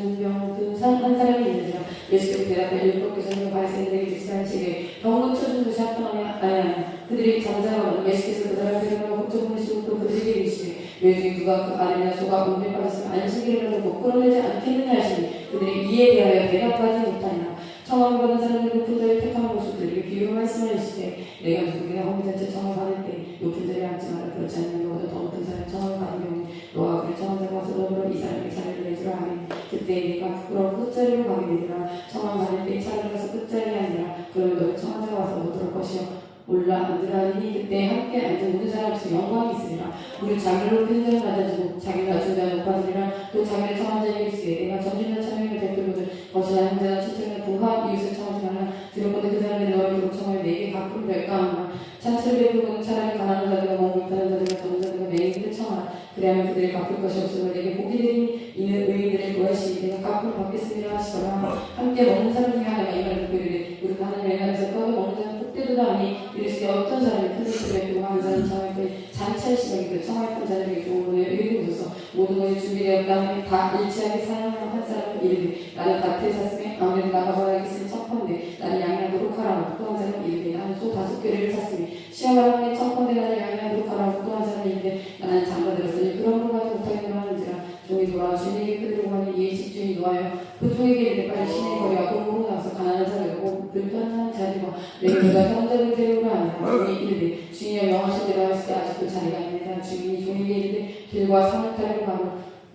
한 사람이 있느니라. 예수께서 대답하여 율법교사님과 바리새인들에게 이르시되 안식일에 병 고쳐준 것이 합당하냐. 그들이 장자가 예수께서 그 사람을 데려가 고쳐보시고 또 그들에게 이르시되 요즘 누가 그 아들이나 소가 온전히 빠졌으면 안식일을 하고 끌어내지 않겠느냐 하시니 그들이 이에 대하여 대답하지 못하니라. 청함을 받은 사람들 높은 자리 택한 모습들에게 비유로 말씀하시되 내가 누구에게 허물자체 청함을 받을 때 높은 자리에 앉지 마라. 그렇지 않으면 너보다 더 높은 사람이 청함을 받은 경우 너와 그를 청한 자가 와서 더불어 이 사람에게 자리를 내주라 하니 그때 네가 부끄러워 끝자리로 가게 되리라. 청함 받을 때 차를 가서 끝자리에 앉으라. 그러면 너를 청한 자가 와서 못 들을 것이요 올라 앉으라니 그때 함께 앉은 모든 사람 앞에서 영광이 있으리라. 우리 자기를 높인 자는 낮아지고 자기를 낮춘 자는 높아지리라. 또 자기를 청한 자에게 이르시되 내가 점심이나 저녁을 베풀거든 거짓하는 자는 친척이나 부하 이웃을 청하지 말라. 들었거든 그 사람이 너를 도로 청하여 내게 갚음 될까 하노라. 찬치를 베풀고는 차라리 가난한 자들과 몸 불편한 자들과 적은 자들과 맹인들을 청하라. 그래야만 그들이 갚을 것이 없으므로 내게 복이 되니 이는 의인들을 구하시니 내가 갚음을 받겠습니다 하시더라. 함께 먹는 사람 중에 하나가 이 말을 듣고 이르되 우리 하나님의 나라에서 떡을 먹는 자는 복되도다 하니 이르시되 어떤 사람이 큰 것을 베풀고 한 사람은 청할 때 잔치할 시간이고 청할 자들에게 좋은 것을 이루고서 모든 것이 준비되었다 하니 다 일치하게 사용하는 한 사람은 이르되 나는 밭에 샀으며 아무래도 나가봐야겠으니 첩건데 나는 양이나 노룩하라고 또 한 사람은 이르되 나는 소 5개를 샀으니 시험을 하니 첩건데 나는 양이나 노룩하라고 또 한 사람은 이르되 나는 장가 들었으니 그런 걸 가지고 못하겠노라 하는지라. 종이 돌아와 주인에게 끌려고 하니 이에 집주인이 놓아요. 그 종에게 이르되 빨리 시내 거리와 골목으로 나와서 가난한 자들과 불편한 자들과 내가 사람들을 데려오라 하니라. 종이 이르되 주인이여 명하신 대로 하였을 때 아직도 자리가 있느니라. 주인이 종에게 이르되 길과 산을 타려고 가고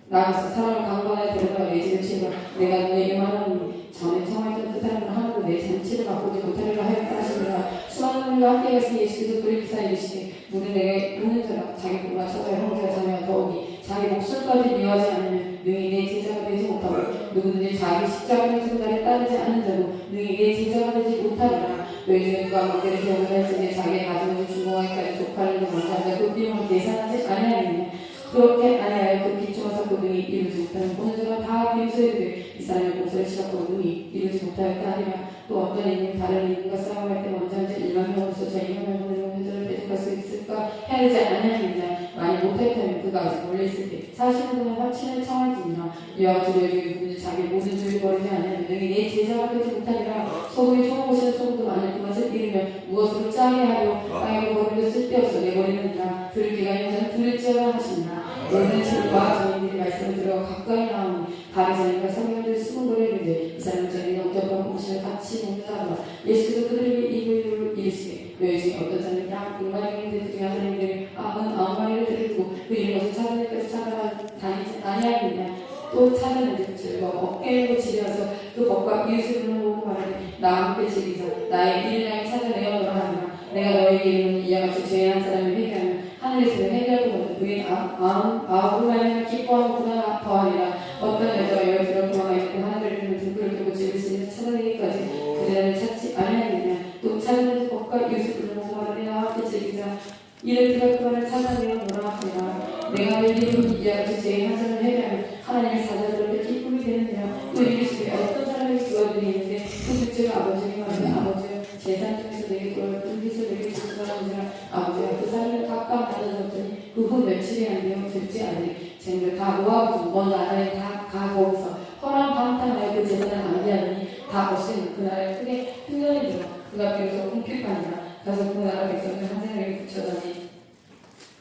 나가서 사람을 강간하여 데려다가 내 집에 치우라. 내가 너에게 말하노니 전에 청하였던 그 사람을 하나도 내 잔치를 바꾸지 못하리라 하였다 하시니라. 수많은 분과 함께 갔으니 예수께서 그를 기사 이르시되 무릇 내가 묻는 자가 자기 부모와 처자의 형제와 자매와 더욱이 자기 목숨까지 미워하지 않으면 능히 내 제자가 되지 못하고 누구든지 자기 십자가를 지고 나를 따르지 않는 자도 능히 내 제자가 되지 못하리라. 너희 중에 누가 먹기를 배우고자 할지니 자기의 가진 것을 중공하기까지 족발을 먼저 하자 그 비용을 계산하지 아니하느냐. 그렇게 아니하여 그 기초가 쌓고 능히 이루지 못하는 보는 자가 다 비웃어야 되되 이 사람의 공소를 시작하고 능히 이루지 못하였다 하리라. 또 어떤 이는 다른 이는과 싸움할 때 먼저 한자 1만 명으로서 저 2만 명으로 문제를 대적할 수 있을까 해야 되지 아니하느냐. 많이 못하였다면 그가 아직 몰려있을 때 사실은 그는 화친을 청할지니라. 이와 같이 너희 중에 누구든지 자기 모든 죄를 버리지 않으면 능히 내 제자가 되지 못하리라. 소금이 좋은 곳에 소금도 많은 그것을 잃으면 무엇으로 짜게 하려 땅에 버리려 쓸데없어 내버리느니라. 들을 귀가 있는 자는 들을지어라 하시니라. 너희는 친구와 저희들이 말씀을 들어 가까이 나오니 바리새인과 서기관들이 수군거려 이르되 이 사람은 저희는 엄격한 음식을 같이 먹는 사람이라. 예수께서 그들에게 이를 이르시되 너희 중에 어떤 사람이 양 6마리인데 그 중에 한 사람이 아무 마리를 드리고 그 이른 것을 찾은 데까지 찾아다니지 아니하느냐. 또 찾아낸 즐거워 어깨로 지려서 그 법과 이웃을 불러보고 말하되 나와 함께 즐기자 나의 일을 찾아내어노라 하니라. 내가 너에게 이르노니 이와 같이 죄 한 사람을 회개하면 하늘에서 회개하고 그의 아홉을 말하면 기뻐하고나 더하리라. 어떤 여자가 여기로 도망가 있고 하늘을 들면 등불을 켜고 집을 쓰며 찾아내기까지 그자를 찾지 아니하느냐. 또 찾아낸 법과 이웃을 불러보고 말하되 나와 함께 즐기자 이를 그가 그만을 찾아내어노라 하니라. 내가 이르노니 이와 같이 죄 한 사람을 회개하면 하나님의 사자들에게 기쁨이 되느니라. 또 이르시되 어떤 사람의 그아들이 있는데 그 둘째가 아버지에게 말하되 아버지여 재산 중에서 내게 그걸 분깃을 내게 주시라는지라. 아버지가 그 사람을 각각 나눠줬더니 그 후 며칠이 안 되어 둘째 아들이 쟤네들 다 모아가지고 먼 나라에 다 거기서 허랑 방탕하여 그 재산을 낭비하더니 다 없애는 그 나라에 크게 흉년이 들어 그가 비로소 궁핍하니라. 가서 그 나라 백성들 한 사람에게 붙여다니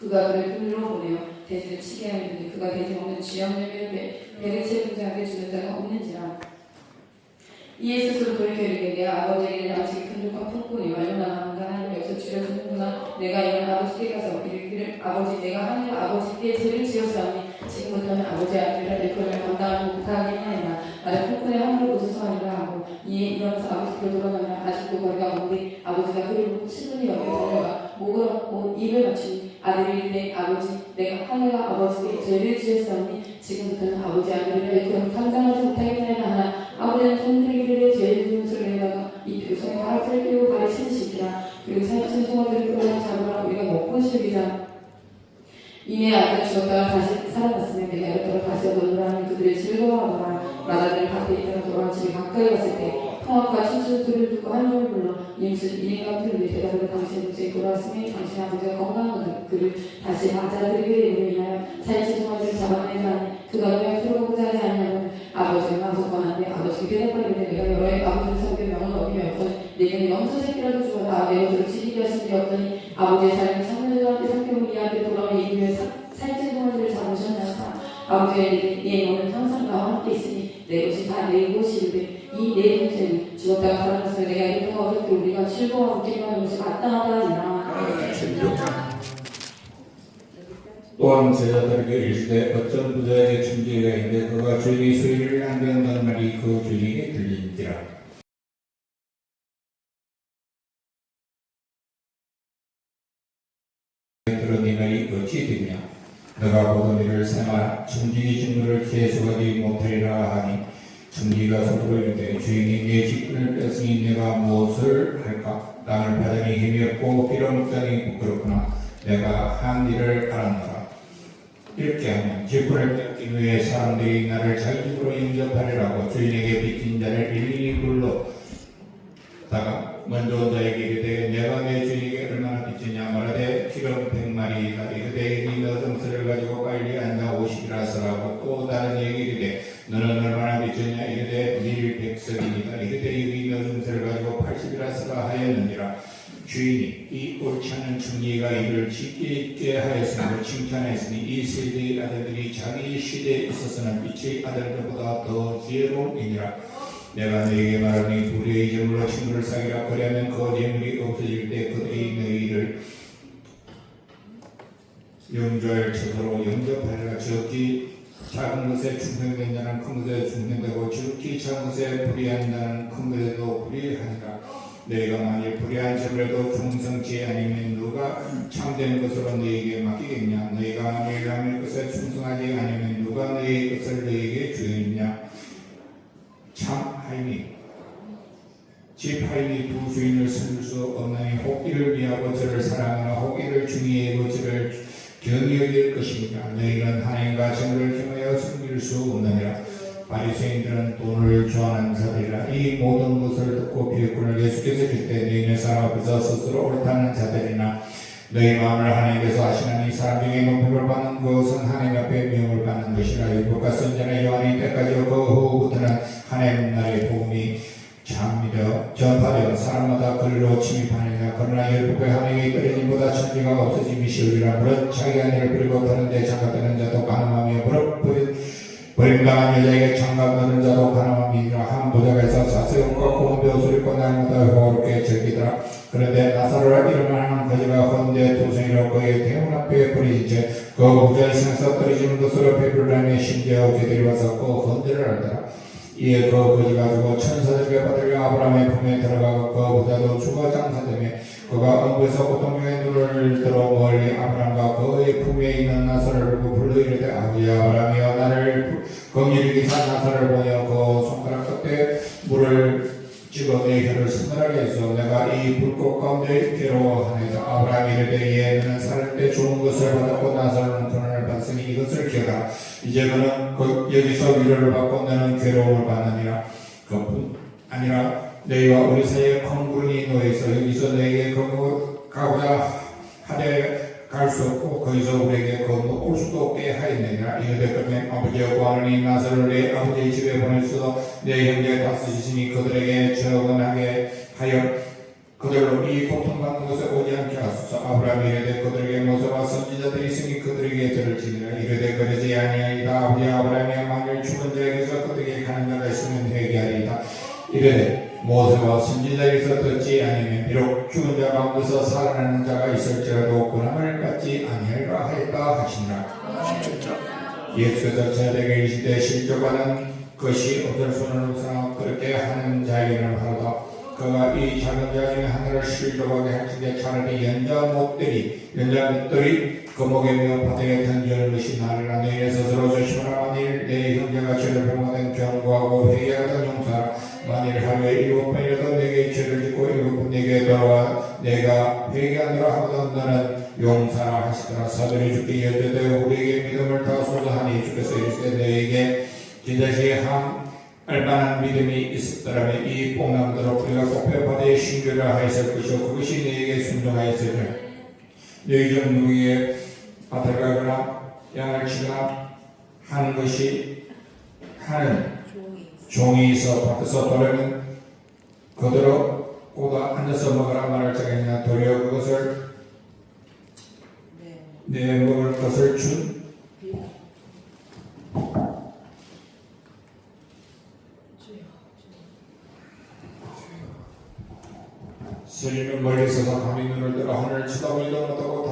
그가 그를 끈으로 보내어 돼지를 치게 하였는데 그가 돼지 먹는 쥐염내며 배를 채분자하게 주는 자가 없는지라. 이에 스스로 돌이켜 이르되 내가 아버지에게 아직 근족한 품꾼이 완료나가는가 하나님 여기서 줄여주는구나. 내가 이런 아버지께 가서 이르기를 아버지 내가 하나님 아버지께 죄를 지었사오니 지금부터는 아버지 아들이라 내 것을 감당하지 못하게 하리라. 나의 품꾼의 하늘을 보소서 하리라 하고 이에 일어나서 아버지께로 돌아가니라. 아직도 거리가 먼데 아버지가 그를 보고 친근히 여겨 달려가 목을 얹고 입을 맞추니 아들이 이르되 아버지 내가 하늘과 아버지께 죄를 지었사오니 지금부터는 아버지 아들이라 내 것을 감당하지 못하겠나이다 하나 아버지는 종들에게 죄를 지은 것을 내다가 이 표성에 가락지를 끼고 발에 신으시기라. 그리고 살찐 송아지를 끌어내 잡으라. 우리가 먹고 즐기자. 이내 아들은 죽었다가 다시 살아났으면 내가 이렇게 다시 얻어노라 하니 그들을 즐거워하더라. 나라들이 밖에 있다가 돌아와 집에 가까이 갔을 때 통합과 춤추는 소리를 듣고 한 종을 불러 이웃을 이인과 풀리 대답으로 당신의 모습에 돌아왔으니 당신 아버지가 건강한 그를 다시 맞아들이게 이로 인하여 살찐 송아지를 잡아내자 하니 그가 너의 풀어보고자 하지 않냐면 아버지가 가서 권한데 아버지께 대답하기를 내가 여러의 아버지를 섬겨 명을 어기며 없더니 내게는 염소 새끼라도 주어라. 내 것으로 치리게 하신 게 없더니 아버지의 삶을 청년들한테 삼켜온 이한테 돌아오니 이기며 살찐 송아지를 잡으셨나이다. 아버지의 일에 너는 항상 나와 함께 있으니 내 것이 다 내 것이르되 이 내 동생은 죽었다가 살아났으니 내가 이렇게 어렵게 우리가 즐거워하고 기뻐하는 것이 마땅하다니라. 또한 제자들에게 이르시되 어떤 부자에게 중지가 있는데 그가 주인이 수의를 안 된다는 말이 그 주인에게 들리니라. 들은 이 말이 어찌 되냐? 너가 보던 일을 삼아 중직이 직무를 계속하지 못하리라 하니 중직이가 속으로 이르되 주인이 내 직분을 뺐으니 내가 무엇을 할까? 땅을 파자니 힘이 없고 길을 먹자니 부끄럽구나. 내가 한 일을 알았노라. 이렇게 하면 직분을 뺏긴 후에 사람들이 나를 자기 집으로 영접하리라고 주인에게 빚진 자를 일일이 불러다가 먼저 온 자에게 이르되 내가 내 주인에게 얼마나 빚지냐 말하되 기름 100마리이다. 이르되 이 너등스를 가지고 빨리 앉아 오시리라 서라고 또 다른 이에게 이르되 너는 얼마나 빚졌냐 이르되 밀 100석이니라. 이르되 이 너등스를 가지고 80이라 서라 하였느니라. 주인이 이 옳지 않은 중리가 이를 짓게 있게 하였으므로 칭찬하였으니 이 세대의 아들들이 자기 시대에 있어서는 빛의 아들들보다 더 지혜로움이니라. 내가 너에게 말하니 불의의 재물로 친구를 사귀라. 그리하면 그 재물이 없어질 때 그들이 너희를 영조할 처소로 영접하리라. 지극히 작은 것에 충성된 자는 큰 것에 충성되고 지극히 작은 것에 불의한 자는 큰 것에도 불의하니라. 너희가 만일 불의한 재물에도 충성치 아니면 누가 참된 것으로 너희에게 맡기겠냐? 너희가 만일 남의 것에 충성하지 아니면 누가 너희 것을 너희에게 주겠냐? 참 하이니 집 하이니 두 주인을 섬길 수 없나니 혹 이를 미하고 저를 사랑하나 혹 이를 중의하고 저를 경외할 것입니다. 너희는 하나님과 재물을 경외하여 섬길 수 없느니라. 바리새인들은 돈을 좋아하는 자들이라. 이 모든 것을 듣고 비유꾼을 예수께서 줄 때 너희는 사람 앞에서 스스로 옳다는 자들이나 너희 마음을 하나님께서 아시나니 사람 중에 높임을 받는 것은 하나님 앞에 미움을 받는 것이라. 율법과 선지자나 요한이 때까지 그 후부터는 하나님 나라의 복음이 장미되어 전파되어 사람마다 그리로 침입하느니라. 그러나 율법의 하나님이 떨어짐보다 천지가 없어짐이 쉬우리라. 무릇 자기 아내를 버리고 다른데 장가드는 자도 가늠하며 무릇 버림당한 여자에게 장가드는 자도 가늠함이니라. 한 부자가서 사세움과 고운 벼슬을 입고 날마다 호롭게 즐기더라. 그런데 나사로라 이름하는 거지가 헌데 도성이라 그의 대문 앞에 버리진 채 그 부자의 생에서 떨어지는 것으로 배부를 하며 심지어 그들이 와서 그 헌데를 알더라. 이에 그 거지가 죽어 천사들에게 받들려 아브라함의 품에 들어가고 그 부자도 죽어 장사되며 그가 엄부에서 고통중에 눈을 들어 멀리 아브라함과 그의 품에 있는 나사로를 불러 이르되 아버지 아브라함이여 나를 긍휼히 여기사 나사로를 보내어 그 손가락 끝에 물을 찍어 내 혀를 서늘하게 해서 내가 이 불꽃 가운데 괴로워하나이다. 아브라함이 이르되 이에 너는 살 때 좋은 것을 받았고 나사로는 고난을 받으니 이것을 기억하라. 이제 그는 여기서 위로를 받고 너는 괴로움을 받느니라. 그뿐 아니라 너희와 우리 사이에 큰 구름이 놓여서 여기서 너에게 가고자 하되 갈 수 없고 거기서 우리에게 건너올 수도 없게 하였느니라. 이르되 그러면 아버지여 구하노니 나사로를 내 아버지의 집에 보내소서. 내 형제 다스시니 그들에게 적은하게 하여 그들로 이 고통받는 곳에 오지 않게 하소서. 아브라함이 이르되 그들에게 모세와 선지자들이 있으니 그들에게 들을지니라. 이르되 그러지 아니하리이다. 아버지 아브라함이 만일 죽은 자에게서 그들에게 가는 자가 있으면 회개하리이다. 이르되 모세와 선지자에게서 듣지 아니면 비록 죽은 자 가운데서 살아나는 자가 있을지라도 고난을 받지 아니하리라 하였다 하시니라. 예수께서 저들에게 이르시되 실족하는 것이 없을 수는 없으나 그렇게 하는 자에게는 하로다. 그가 이 작은 자 중에 하나를 실족하게 할지니 차라리 연자 못들이 거목에 메어 바닥에 던지는 것이 나으리라. 너희 스스로 조심하라. 만일 내 형제가 죄를 범하든 경고하고 회개하든 용서하라. 만일 하루에 7번이라도 내게 죄를 짓고 7번 내게 돌아와 내가 회개하노라 하거든 너는 용서하라 하시더라. 사도리 주께 여쭈되 우리에게 믿음을 더 쏟아하니 주께서 이르시되 너에게 진짜시 알만한 믿음이 있었더라면 이 뽕나무대로 우리가 꼭배 바다에 신교를 하였을 것이요 그것이 너에게 순종하였으리라. 너희 중 누구에게 밭을 가거나 양을 치거나 하는 종이 있어 밖에서 돌아오면 그대로 오다 앉아서 먹으라 말할 자겠냐. 도리어 그것을 내 먹을 것을 준 스님은 멀리 서서 감히 눈을 들어 하늘을 쳐다보지도 못하고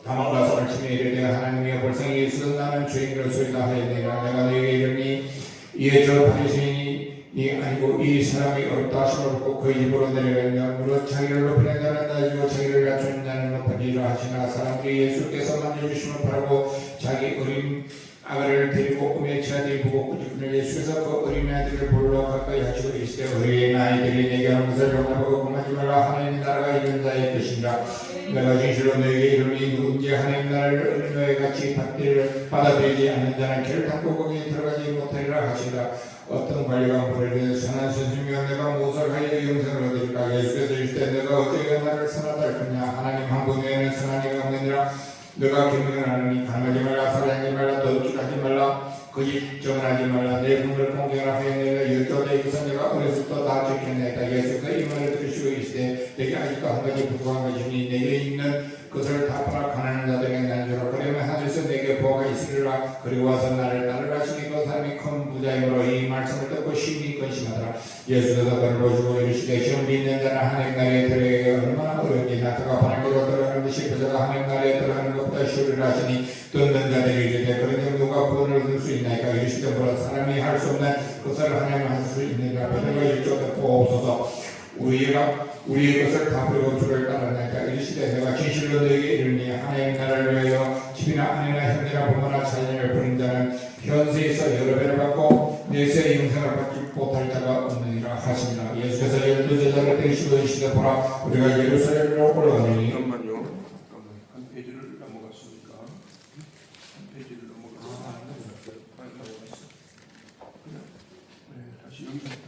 다만과 손을 치며 이르되 하나님이여 볼생이 예수는 나는 죄인이로소이다 하였느니라. 내가 너에게 이르니 이에 저 바리새인이 아니고 이 사람이 어렵다 하심을 듣고 그 입으로 내려가냐. 무릇 자기를 높이는 자는 낮이고 자기를 낮추는 자는 높으리라 하시나 사람들이 예수께서 만져주심을 바라고 자기 어린 아가를 데리고 꿈에 치아들이 보고 꾸짖기를 예수께서 그 어린 아이들을 보러 가까이 하시고 이르시되 어린 아이들이 내게 하는 것을 용납하고 금하지 말라. 하나님 나라가 이런 자의 뜻이니라. 내가 진실로 너에게 이르니 누군지 하나님 나라를 어린 너희 같이 받아들이지 않는 자는 결단코 거기에 들어가지 못하리라 하시라. 어떤 관리가 물으되 선한 선생님이여 내가 무엇을 하여 영생을 얻으리까. 예수께서 이르시되 내가 어찌하여 나를 선하다 할 거냐. 하나님 한 분 외에는 선한 이가 없느니라. 너가 계명을 하느니 가늠하지 말라, 살인하지 말라, 도둑질하지 말라, 거짓 증언하지 말라, 내 부모를 공경하라 하였느니라. 여쭤되 이것은 내가 어렸을 때부터 다 지켰나이다. 예수께서 이 말을 들으시고 이르시되 내게 아직도 한 가지 부족한 것이니 내게 있는 것을 다 팔아 가난한 자들에게 나누라. 그러면 하늘에서 내게 보화가 있으리라. 그리고 와서 나를 따르라 하시니 그 사람이 큰 부자이므로 이 말씀을 듣고 심히 근심하더라. 예수께서 그를 보시고 이르시되 시험 믿는 자는 하나님 나라에 들어가기 얼마나 어려운지 나타가 하나님께로 들어가는 것이 그자가 하나님 나라에 들어가는 것보다 쉬우리라 하시니 듣는 자들이 이르되 그러면 누가 구원을 얻을 수 있나이까. 이르시되 뭐라 사람이 할 수 없는 것을 하나님은 할 수 있느니라. 베드로가 일조되 보옵소서. 우리의 것을 다 버리고 주를 따르나이까. 이르시되 내가 진실로 너에게 이르니 하나님 나라를 위하여 집이나 아내나 형제나 부모나 자녀를 버린 자는 현세에서 여러 배를 받고 내세의 영생을 받지 못할 자가 없느니라 하시니라. 예수께서 12 제자를 데리시고 이르시되 보라 우리가 예루살렘으로 올라가니. 잠깐만요. 한 페이지를 넘어갔으니까 한 페이지를 넘어갔어. 다시 여기서부터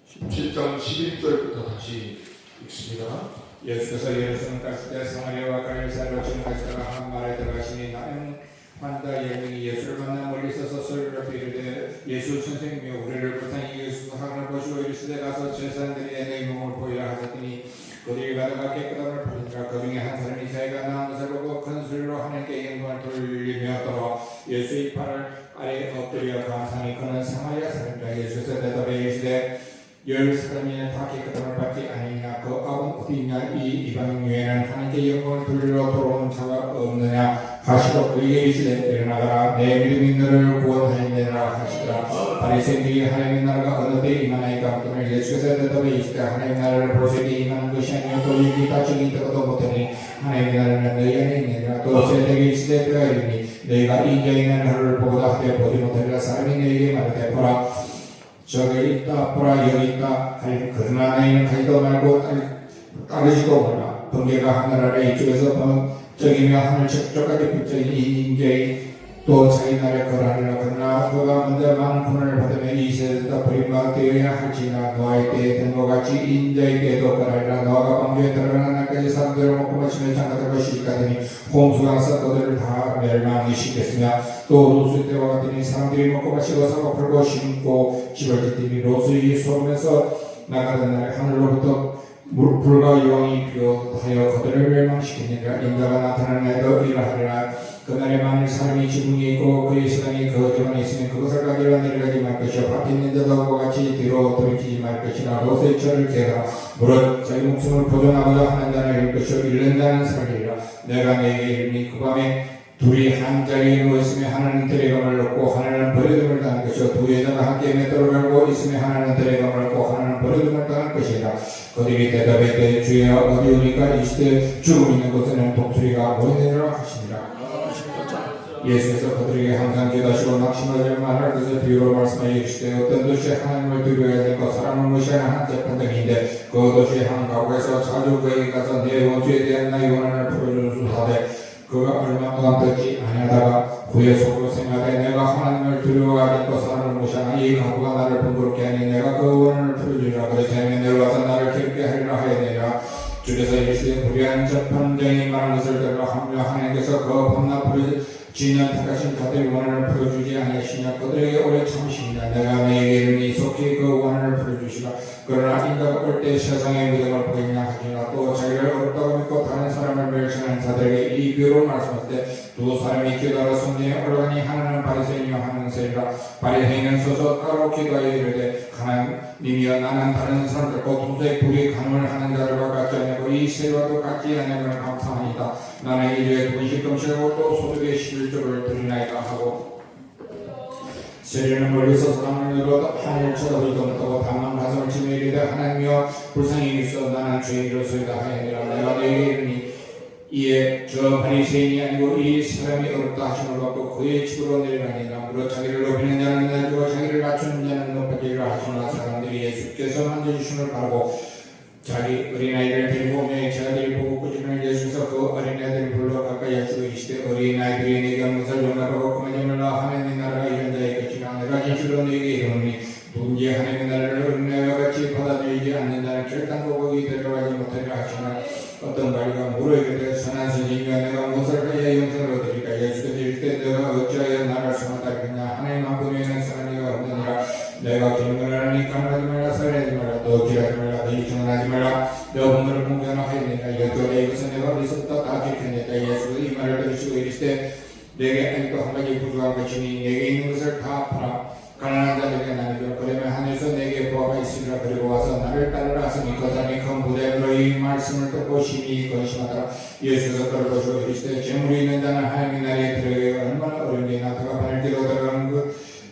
17장 11절부터 다시 읽습니다. 예수께서 예루살렘 가실 때 사마리아와 갈릴리사로 지나가시다가 한 마을에 들어가시니 나는 환자 여명이 예수를 만나 멀리 서서 소리를 높여 이르되 예수 선생님이여 우리를 불쌍히 여기소서 하늘 보시고 이르시되 가서 제사장들이 내 몸을 보이라 하셨더니 그들이 가다가 깨끗함을 받으니라. 그 중에 한 사람이 자기가 나은 것을 보고 큰 소리로 하나님께 영광을 돌리며 떠와 예수의 팔 아래 엎드려 감사하니 그는 사마리아 사람이라. 예수께서 대답해 이르시되 10 사람이 다 깨끗함을 받지 아니냐. 그 아군 어디 있냐. 이 이방 외에는 하나님께 영광을 돌리러 돌아오는 자가 없느냐 하시고 그에게 이르시되 일어나가라 내 믿음이 너를 구원하리라 하시더라. 바리새인들이 하나님의 나라가 어느 때 임하나이까 묻더니 예수께서 대답해 이르시되 하나님의 나라를 보시되 임하는 것이 아니요 또 일이 다치기 있다고도 못하니 하나님의 나라는 너희 안에 있느니라. 또 제자에게 이르시되 때가 이르니 너희가 인자에 있는 하루를 보고다 하되 보지 못하리라. 사람이 너희에게 말하되 보라 저기 있다 보라 여기 있다 그러나 너희는 가지도 말고 따르지도 말라. 번개가 하늘 아래 이쪽에서 저기며 하늘 저쪽까지 붙여있는 인자의 또 자기 나라에 거하리라. 그러나 그가 먼저 많은 분을 받으면 이 세대가 버림받아 되어야 할지나 노아의 때에 된 것 같이 인자의 때에도 거하리라. 노아가 방주에 들어가는 날까지 사람들을 먹고 마시며 장가들과 시집가더니 홍수가 와서 그들을 다 멸망시켰으며 또 롯의 때와 같으니 사람들이 먹고 마시고 사고 팔고 심고 집을 짓더니 롯의 소금에서 나가던 날에 하늘로부터 불과 여왕이 비롯하여 그들을 멸망시키니까 인자가 나타나는 해도 이러하리라. 그날에 만일 사람이 지붕에 있고 그의 시간이 그 집안에 있으면 그것을 가지러 내려가지 말 것이요 밖에 있는 자도 같이 뒤로 돌이키지 말 것이라. 롯의 철을 깨라. 무릇 자기 목숨을 보존하고자 하는 자는 잃을 것이요 잃는 자는 살리리라. 내가 내게 이르니 그 밤에 둘이 한 자리에 누워있으며 하나는 드래곤을 얻고 하나는 버려둠을 당할 것이요 두 여자가 함께 맷돌을 갈고 있으며 하나는 드래곤을 얻고 하나는 버려둠을 당할 것이라. 그들이 대답했되 주여 어디 오니까 이시되 죽음 있는 곳에는 독수리가 모이느니라 하시니라. 예수께서 그들에게 항상 기도하시고 낙심하지 말할 것을 비유로 말씀하여 이르시되 어떤 도시에 하나님을 두려워해야 되고 사람을 무시하는 한 재판장인데 그 도시의 한 가옥에서 자주 그에게 가서 내 원수에 대한 나의 원한을 풀어주소서하되 그가 얼마 동안 듣지 아니하다가 후에 속으로 생각해 내가 하나님을 두려워하겠고 사람을 무시하는 이 가부가 나를 번거롭게 하니 내가 그 원한을 풀어주리라. 그래서 내려와서 나를 기쁘게 하리라 하였느니라. 주께서 이르시되 불의한 재판장이 말한 것을 들어 하며 하나님께서 그 밤낮 부르짖는 택하신 자들의 원한을 풀어주지 아니하시냐. 그들에게 오래 참으십니다. 내가 너에게 이르니 속히 그 원한을 풀어주시라. 그러나 인자가 올 때 세상의 믿음을 보이냐 하시나 또 자기를 어렵다고 믿고 다른 사람을 멸시하는 자들에게 이 비유로 말씀할 때 두 사람이 기도하러 성전에 올라가니 하나는 바리새인이요 하나는 세리라. 바리새인은 서서 따로 기도하여 이르되 하나님이여 나는 다른 사람들과 도저히 불이 간음을 하는 자들과 같지 아니하고 이 세리와도 같지 아니함을 감사하니이다. 나는 일주일에 2번씩 금식하고 또 소득의 11조를 드리나이다 하고 세리는 멀리서 사람을 눌러 하늘을 쳐다보지도 못하고 다만 가슴을 치며 이르되 하나님이여 불쌍히 여기소서 나는 죄인이로소이다 하였느니라. 내가 너에게 이르니 이에 저 바리새인이 아니고 이 사람이 어렵다 하심을 받고 그의 집으로 내려가니라. 무릇 자기를 높이는 자는 낮고 자기를 낮추는 자는 높아지리라 하시나 사람들이 예수께서 만져주심을 바라고 자기 어린아이를 데리고 오며 제자들이 보고 꾸짖으면 예수께서 그 어린아이들을 불러 가까이 하시고 이르시되 어린아이들이 내게 하는 것을 용납하고 그만지 말라. 하나님의 나라가 이런 자의 것이라. 내가 진실로 너에게 이르노니 누군지 하나님의 나라를 어린아이와 같이 받아들이지 않는 자는 결단코 거기 들어가지 못하리라 하시나 어떤 바리가 물어 이르되 선한 선생님이여 내가 무엇을 하여 영생을 얻으리까. 예수께서 이르시되 내가 어찌하여 나를 선하다리냐. 하나님 한 분에는 선한 이가 없느니라. 내가 기능을 하니 까물하지 말라. 살인하지 말라. 또 기하지 말라. 또 이청하지 말라. 내 본문을 공개하라 하였느니라. 여쭈어 이것은 내가 어디서부터 다 지켰느니라. 예수께서 이 말을 들으시고 이르시되 내게 아직도 한 가지 부족한 것이니 내게 있는 것을 다 팔아 가난한 자들에게 나누라. 그러면 하늘에서 내게 보화가 있으리라. 그리고 와서 나를 따르라 하시니 그 사람이 큰 부대로 이 말씀을 듣고 심히 근심하더라. 예수께서 그를 보시고 이르시되 재물이 있는 자는 하나님의 나라에 들어가기가 얼마나 어려운지 나타가 바늘 뒤로 들어가는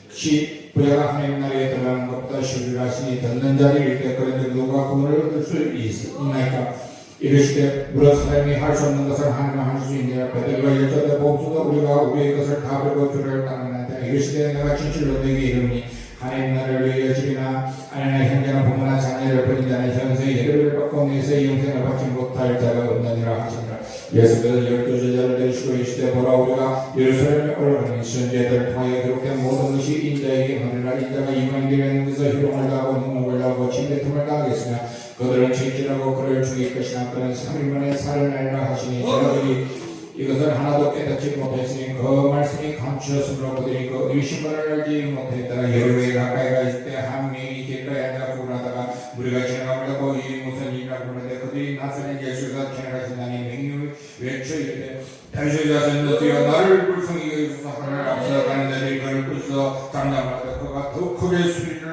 것이 부자가 하나님의 나라에 들어가는 것보다 쉬우리라 하시니 듣는 자를 이르되 그런데 누가 그를 얻을 수 있나이까. 이르시되 무릇 사람이 할 수 없는 것을 하나님은 할 수 있느냐. 베드로가 여쭤되 보옵소서 우리가 우리의 것을 다 버리고 주를 따르나이다. 이르시되 내가 진실로 너에게 이르노니 하나님 나라를 위하여 집이나 아내나 형제나 부모나 자녀를 버린 자는 현세의 예를 받고 내세의 영생을 받지 못할 자가 없느니라 하시니라. 예수께서 12 제자를 데리시고 이르시되 보라 우리가 예루살렘에 올라가니 선지자들을 통하여 기록된 모든 것이 인자에게 하느니라. 인자가 이방인들에 있는 데서 희롱을 당하고 능욕을 당하고 침뱉음을 당하겠으며 그들은 책질하고 그를 죽일 것이나 그는 3일 만에 살아나리라 하시니 제자들이 이것을 하나도 깨닫지 못했으니 그 말씀이 감추었으므로 그들이 그 의심을 알지 못했다가 여리고에 가까이 가 있을 때 한 명이 길가에 앉아 구걸하다가 우리가 지나가려고 이 무슨 일이라고 하는데 그들이 나사렛 예수가 지나가신다니 맹령을 외쳐 이르되 다윗의 자손 너희여 나를 불쌍히 여기소서. 하늘 앞서 가는 자들이 그를 불러 감당하다 그가 더 크게 소리를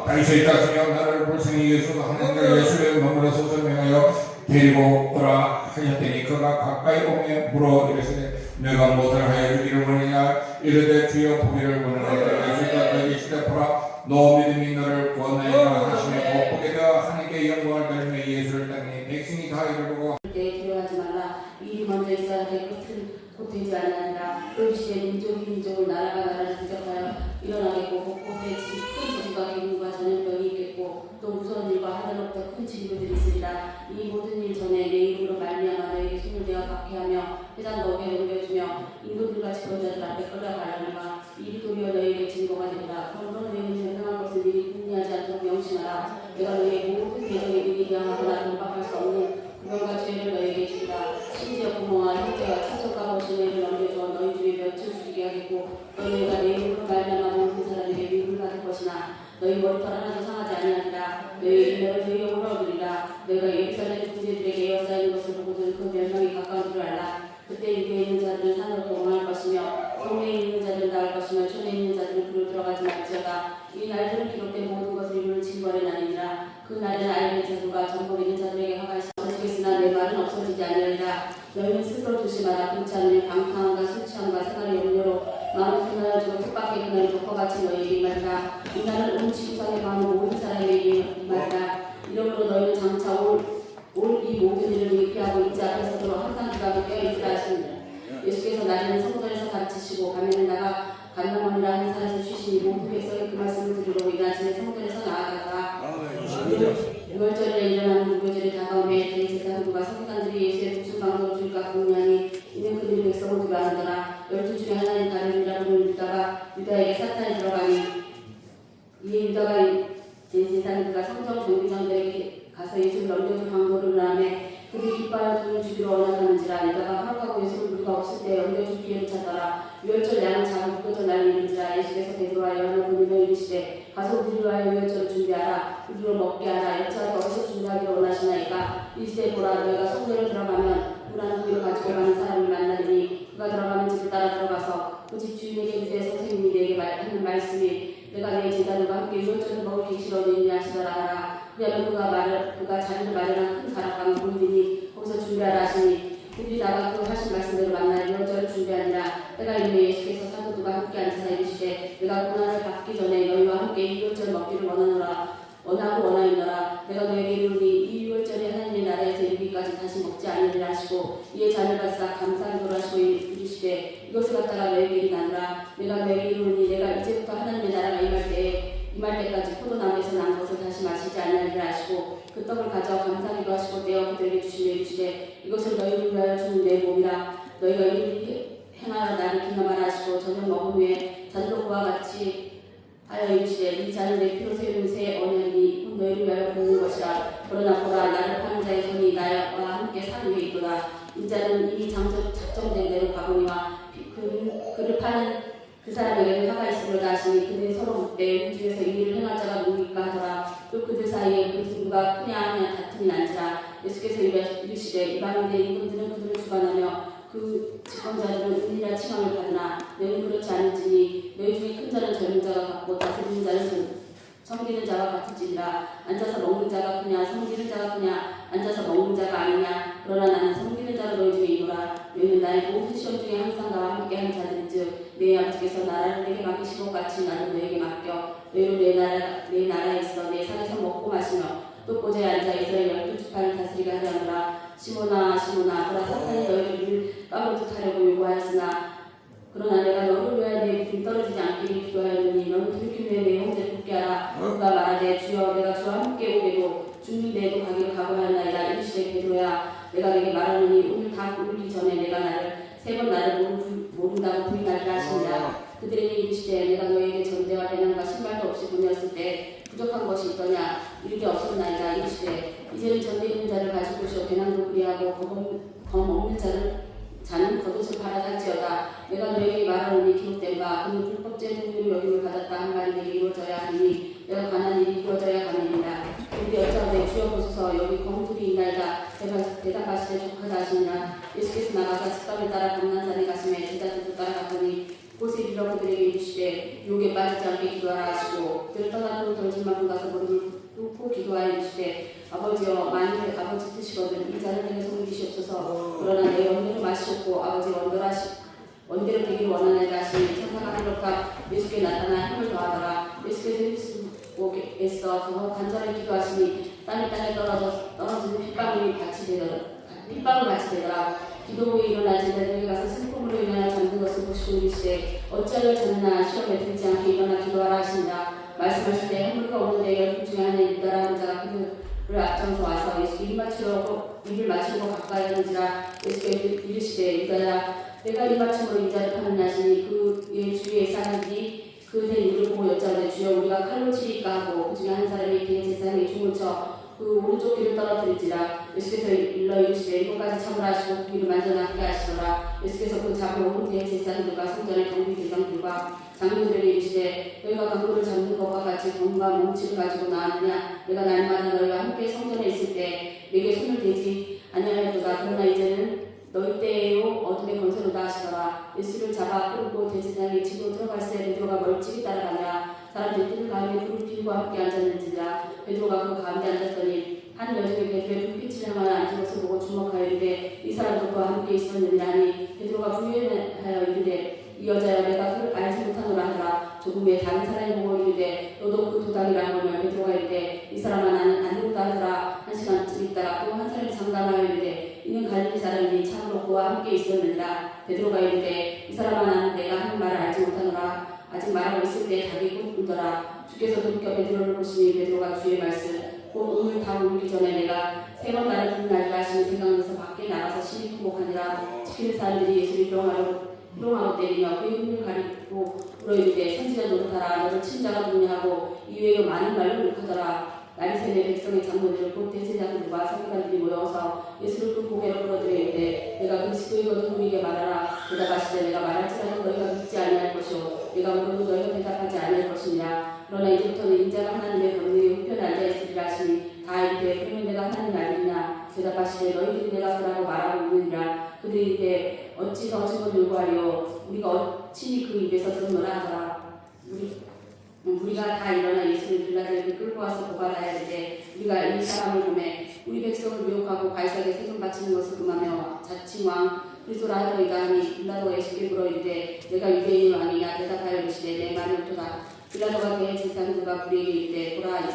다윗의 자손이여 나를 불쌍히 여기소서 하는 예수를 머물러서 명하여 데리고 오라 하였더니 그가 가까이 오며 물어 이르시되 내가 무엇을 하여 주기를 원하냐. 이르되 주여 보기를 원하노라. 예수께서 너에게 시대 보라 너 믿음이 너를 구원하리라 하시며 곧 보게 되어 하나님께 영광을 돌리며 예수를 따르니 백성이 다 이를 보고 두려워하지 말라. 이 일이 먼저 있어야 될 끝은 곧 되지 아니하리라. 그 시에 민족이 민족을 나라가 나라를 대적하여 일어나겠고 곳곳에 큰 저주가 기근과 전염병이 있겠고 또 무서운 일과 하늘로부터 큰 징조들이 있으리라. 이 모든 일 전에 내 이름으로 말미암아 너에게 손을 대어 박해하며 회당도 어깨에 옮겨주며 인도들과 지도자들 앞에 끌려가려니와 이 도리어 너에게 증거가 되리라. 그러므로 너희는 변명한 것을 미리 궁리하지 않도록 명심하라. 내가 너희의 모든 계정에 미리 대항하거나 돌박할 수 없는 구별과 죄를 너희에게 주리라. 심지어 부모와 형제와 친척과 거신을 넘겨줘 너희 중에 몇을 죽이게 하겠고 너희가 내 이름으로 말미암아 모든 사람에게 미움을 받을 것이나 너희 머리털 하나도 상하지 아니하리라. 너희 인내를 너희 영으로 얻으리라. 내가 예루살렘 군대들에게 에워싸이는 것을 보고는 그 멸망이 가까운 줄 알라. 그때 유대에 있는 자들은 산으로 도망할 것이며 동네에 있는 자들은 나갈 것이며 촌에 있는 자들은 그로 들어가지 말지어다. 이 날들은 기록된 모든 것을 이루는 징벌의 날이니라. 그 날에는 알게 자들과 전복 있는 자들에게 화가 있으나 내 말은 없어지지 아니하리라. 너희는 스스로 조심하라. 그렇지 않으면 방탕함과 술 취함과 생활의 염려로 마음을 분하여주고 뜻밖의 그날이 독과같이 너희에게 말이라. 이 날은 온 지구상에 많은 모든 사람에게 말이라. 이러므로 너희는 장차 올 이 모든 일을 미피하고 인지 앞에서도 항상 기각을 껴있으라 하시니라. 예수께서 낮에는 성전에서 가르치시고 밤에는 나가 간담원이라 하는 산에서 쉬시니 모든 백성이 그 말씀을 들으러 이 낮에 성전에서 나아가다가 유월절에 일어나는 무교절이 다가오매 대제사장들과 성단들이 예수의 무슨 방법을 줄까 궁리하니 이는 그들이 백성을 두려워하더라. 12 중에 하나인 가룟이라 부르는 유다가 유다에게 사탄이 들어가니 이에 유다가 대제사장들과 성전 경비장들에게 가서 예수를 넘겨줄 방법을 하며 그들이 기뻐하여 그를 주기로 원하는지라. 유다가 하루가 예수를 우리가 없을 때 넘겨줄 기회를 찾더라. 유월절 양은 작은 무교절 날이 이르니라. 예수께서 베드로와 요한을 보내며 이르시되 가서 우리를 위하여 유월절을 준비하라. 우리로 먹게 하라. 여차하게 어디서 준비하기를 원하시나이까. 이르시되 보라 너희가 성전에 들어가면 문안 고기를 가지고 집에 가는 사람을 만나더니 그가 들어가는 집을 따라 들어가서 그 집 주인에게 이르되 선생님이 내게 하는 말씀이 내가 내 제자들과 함께 이것저것 먹을 객실을 어디 있냐 하시더라 하라. 그러면 그가 자기를 마련한 큰 다락방을 보이더니 거기서 준비하라 하시니 그들이 나가 그 하신 말씀대로 만나려 이것저것 준비하니라. 때가 이르매 예수께서 사도들과 함께 앉으사 이르시되 내가 고난을 받기 전에 너희와 함께 이것저것 먹기를 원하였노라. 내가 너에게 이르노니 이 유월절에 하나님의 나라에서 이르기까지 다시 먹지 아니리라 하시고 이에 잔을 받사 감사기도를 하시고 이르시되 이것을 갖다가 너에게 이르나니라. 내가 너에게 이르노니 내가 이제부터 하나님의 나라가 임할 때까지 포도나무에서 난 것을 다시 마시지 아니하리라 하시고 그 떡을 가져 감사기도 하시고 떼어 그들에게 주시며 이르시되 이것을 너희를 위하여 주는 내 몸이라. 너희가 이를 행하여 나를 기념하라 하시고 저녁 먹은 후에 잔도 그와 같이 하여 이르시되 이 잔은 내 피로 세우는 새 언약이니 곧 너희를 위하여 붓는 것이라. 그러나 보라 나를 파는 자의 손이 나와 함께 산 위에 있도다. 이 잔은 이미 작정된 대로 가보니와 그를 파는 그 사람에게는 화가 있으려다 하시니 그들이 서로 묻되 우리 중에서 이 일을 행할 자가 누구일까 하더라. 또 그들 사이에 그 누가 크냐 하냐 다툼이 난지라. 예수께서 이르시되 이방인의 임금들은 그들을 주관하며 그 집권자들은 은이라 칭함을 받으나 너희는 그렇지 않을지니 너희 중에 큰 자는 젊은 자가 같고 다스리는 자는 섬기는 자와 같을지니라. 앉아서 먹는 자가 크냐 섬기는 자가 크냐 앉아서 먹는 자가 아니냐. 그러나 나는 섬기는 자로 너희 중에 있노라. 너희는 나의 모든 시험 중에 항상 나와 함께한 자들인즉 내 아버지께서 나라를 내게 맡기신 것 같이 나도 너에게 맡겨 너희로 내 나라에 있어 내 산에서 먹고 마시며 또 보좌에 앉아 이스라엘 12지파를 다스리게 하려노라. 시몬아 시몬아 보라 사탄이 너희를 까먹듯 하려고 요구하였으나 그러나 내가 너를 위하여 내 믿음이 떨어지지 않기를 기도하였느니 너는 들키며 내 형제를 굳게 하라. 그가 말하되 주여 내가 주와 함께 오게도 죽는데도 가기를 각오하였나이다. 이르시되 베드로야 내가 내게 말하노니 오늘 다 울기 전에 내가 세 번 나를 모른다고 부인하리라 하시니라. 그들에게 이르시되 내가 너에게 전대와 배낭과 신발도 없이 보내었을 때 부족한 것이 있더냐. 이르되 없었나이다. 이르시되 이제는 전대 있는 자를 가질 곳이요 배낭도 그리하고 검 없는 자는 겉옷을 갈아살지어다. 내가 너에게 말하노니 기록된 바 그는 불법죄 등으로 여김을 받았다 한 말이 내게 이루어져야 하니 내가 관한 일이 이루어져야 하느니라. 그런데 여자오되 주여 보소서 여기 검들이 있나이다. 대답하시되 족하다 하시니라. 예수께서 나가서 습관을 따라 감난산에 가시매 제자들도 따라가더니 곳에 이르러 그들에게 이르시되 유혹에 빠지지 않게 기도하라 하시고 그들을 떠나 또 덜진만큼 가서 무릎을 꿇고 기도하여 이르시되 아버지여 만일 아버지 뜻이거든 이 잔을 내게 섬기시옵소서. 그러나 내 원대로 마시옵고 아버지 원대로 되기를 원하나이다 하시니 천사가 하늘로가 예수께 나타나 힘을 더하더라. 예수께서 에서 더 간절히 기도하시니 땅에 떨어지는 핏방울이 같이 되더라. 기도 후에 일어나 제자들에게 가서 슬픔으로 인하여 잠든 것을 보시고 이르시되 어찌하여 자느냐 시험에 들지 않게 일어나 기도하라 하시니라. 말씀하실 때 한물가 없는데 12 중에 하나인 유다라는 자가 그들을 앞장서 와서 예수께 입을 맞추고 가까이 하는지라. 예수께서 이르시되 유다야 내가 입 맞춤으로 인자를 파느냐 하시니 그의 주위에 사람들이 그의 이를 보고 여짜오되 주여 우리가 칼로 치리까 하고 그 중에 한 사람이 그의 제사장에 총을 쳐 그 오른쪽 귀를 떨어뜨릴지라. 예수께서 일러 이르시되 이것까지 참으라 하시고 그 귀를 만져나게 하시더라. 예수께서 그 잡으러 온 대제사장들과 성전의 경비대장들과 장로들에게 이르시되 너희가 강도를 잡는 것과 같이 검과 몽치를 가지고 나왔느냐. 내가 날마다 너희와 함께 성전에 있을 때 내게 손을 대지 아니하였도다. 그러나 이제는 너희 때에요 어둠의 권세로다 하시더라. 예수를 잡아 끌고 대제사장의 집으로 들어갈새 베드로가 멀찍이 따라가냐. 사람들이 뜨는 가운데 불을 피우고 함께 앉았는지라. 베드로가 그 가운데 앉았더니 한 여종이 베드로의 불빛을 향하여 앉은 것을 보고 주목하여 이르되 이 사람도 그와 함께 있었느니라 하니 베드로가 부인하여 이르되 이 여자여 내가 그를 알지 못하노라 하더라. 조금 후에 다른 사람이 보고 이르되 너도 그 도당이라 하며 베드로가 이르되 이 사람아 나는 아니로다 하더라. 한 시간쯤 있다가 또 한 사람이 장담하여 이르되 이는 갈릴리 사람이니 참으로 그와 함께 있었느니라. 베드로가 이르되 이 사람아 나는 내가 하는 말을 알지 못하노라. 아직 말하고 있을 때 닭이 꿈꾸더라. 주께서 돌이켜 베드로를 보시니 베드로가 주의 말씀 곧 오늘 다 울기 전에 내가 세 번 나를 부인하리라 하시니 생각나서 밖에 나가서 심히 통곡하니라. 지키는 사람들이 예수를 희롱하고 때리며 그의 흉을 가리고 울어 이르되 선지자 노릇하라. 너를 친 자가 누구냐 하고 이외에도 많은 말로 욕하더라. 날이 새매 백성의 장로들 곧 대제사장들과 서기관들이 모여서 예수를 그 고개로 끌어들여 이르되 내가 그리스도이거든 우리에게 말하라. 대답하시되 내가 말할지라도 너희가 믿지 아니할 것이요 내가 물어도 너희가 대답하지 아니할 것이니라. 그러나 이제부터는 인자가 하나님의 권능에 우편에 앉아있으리라 하시니 다 이르되 그러면 내가 하나님 알리냐. 대답하시되 너희들이 내가 그라고 말하고 있느니라. 그들이 이르되 어찌 더 증언을 요구하리요 우리가 친히 그 입에서 들었노라 하더라. 우리가 다 일어나 예수를 빌라도에게 끌고 와서 고발하야 하는데 우리가 이 사람을 보매 우리 백성을 미혹하고 가이사에게 세금 바치는 것을 금하며 자칭 왕 그리스도라 하더이다 하니 빌라도가 예수께 물어 이르되 내가 유대인의 왕이냐 대답하여 이르시되 내 말이 옳도다. 빌라도가 그의 제사장들과 그에게 이르되 보라 이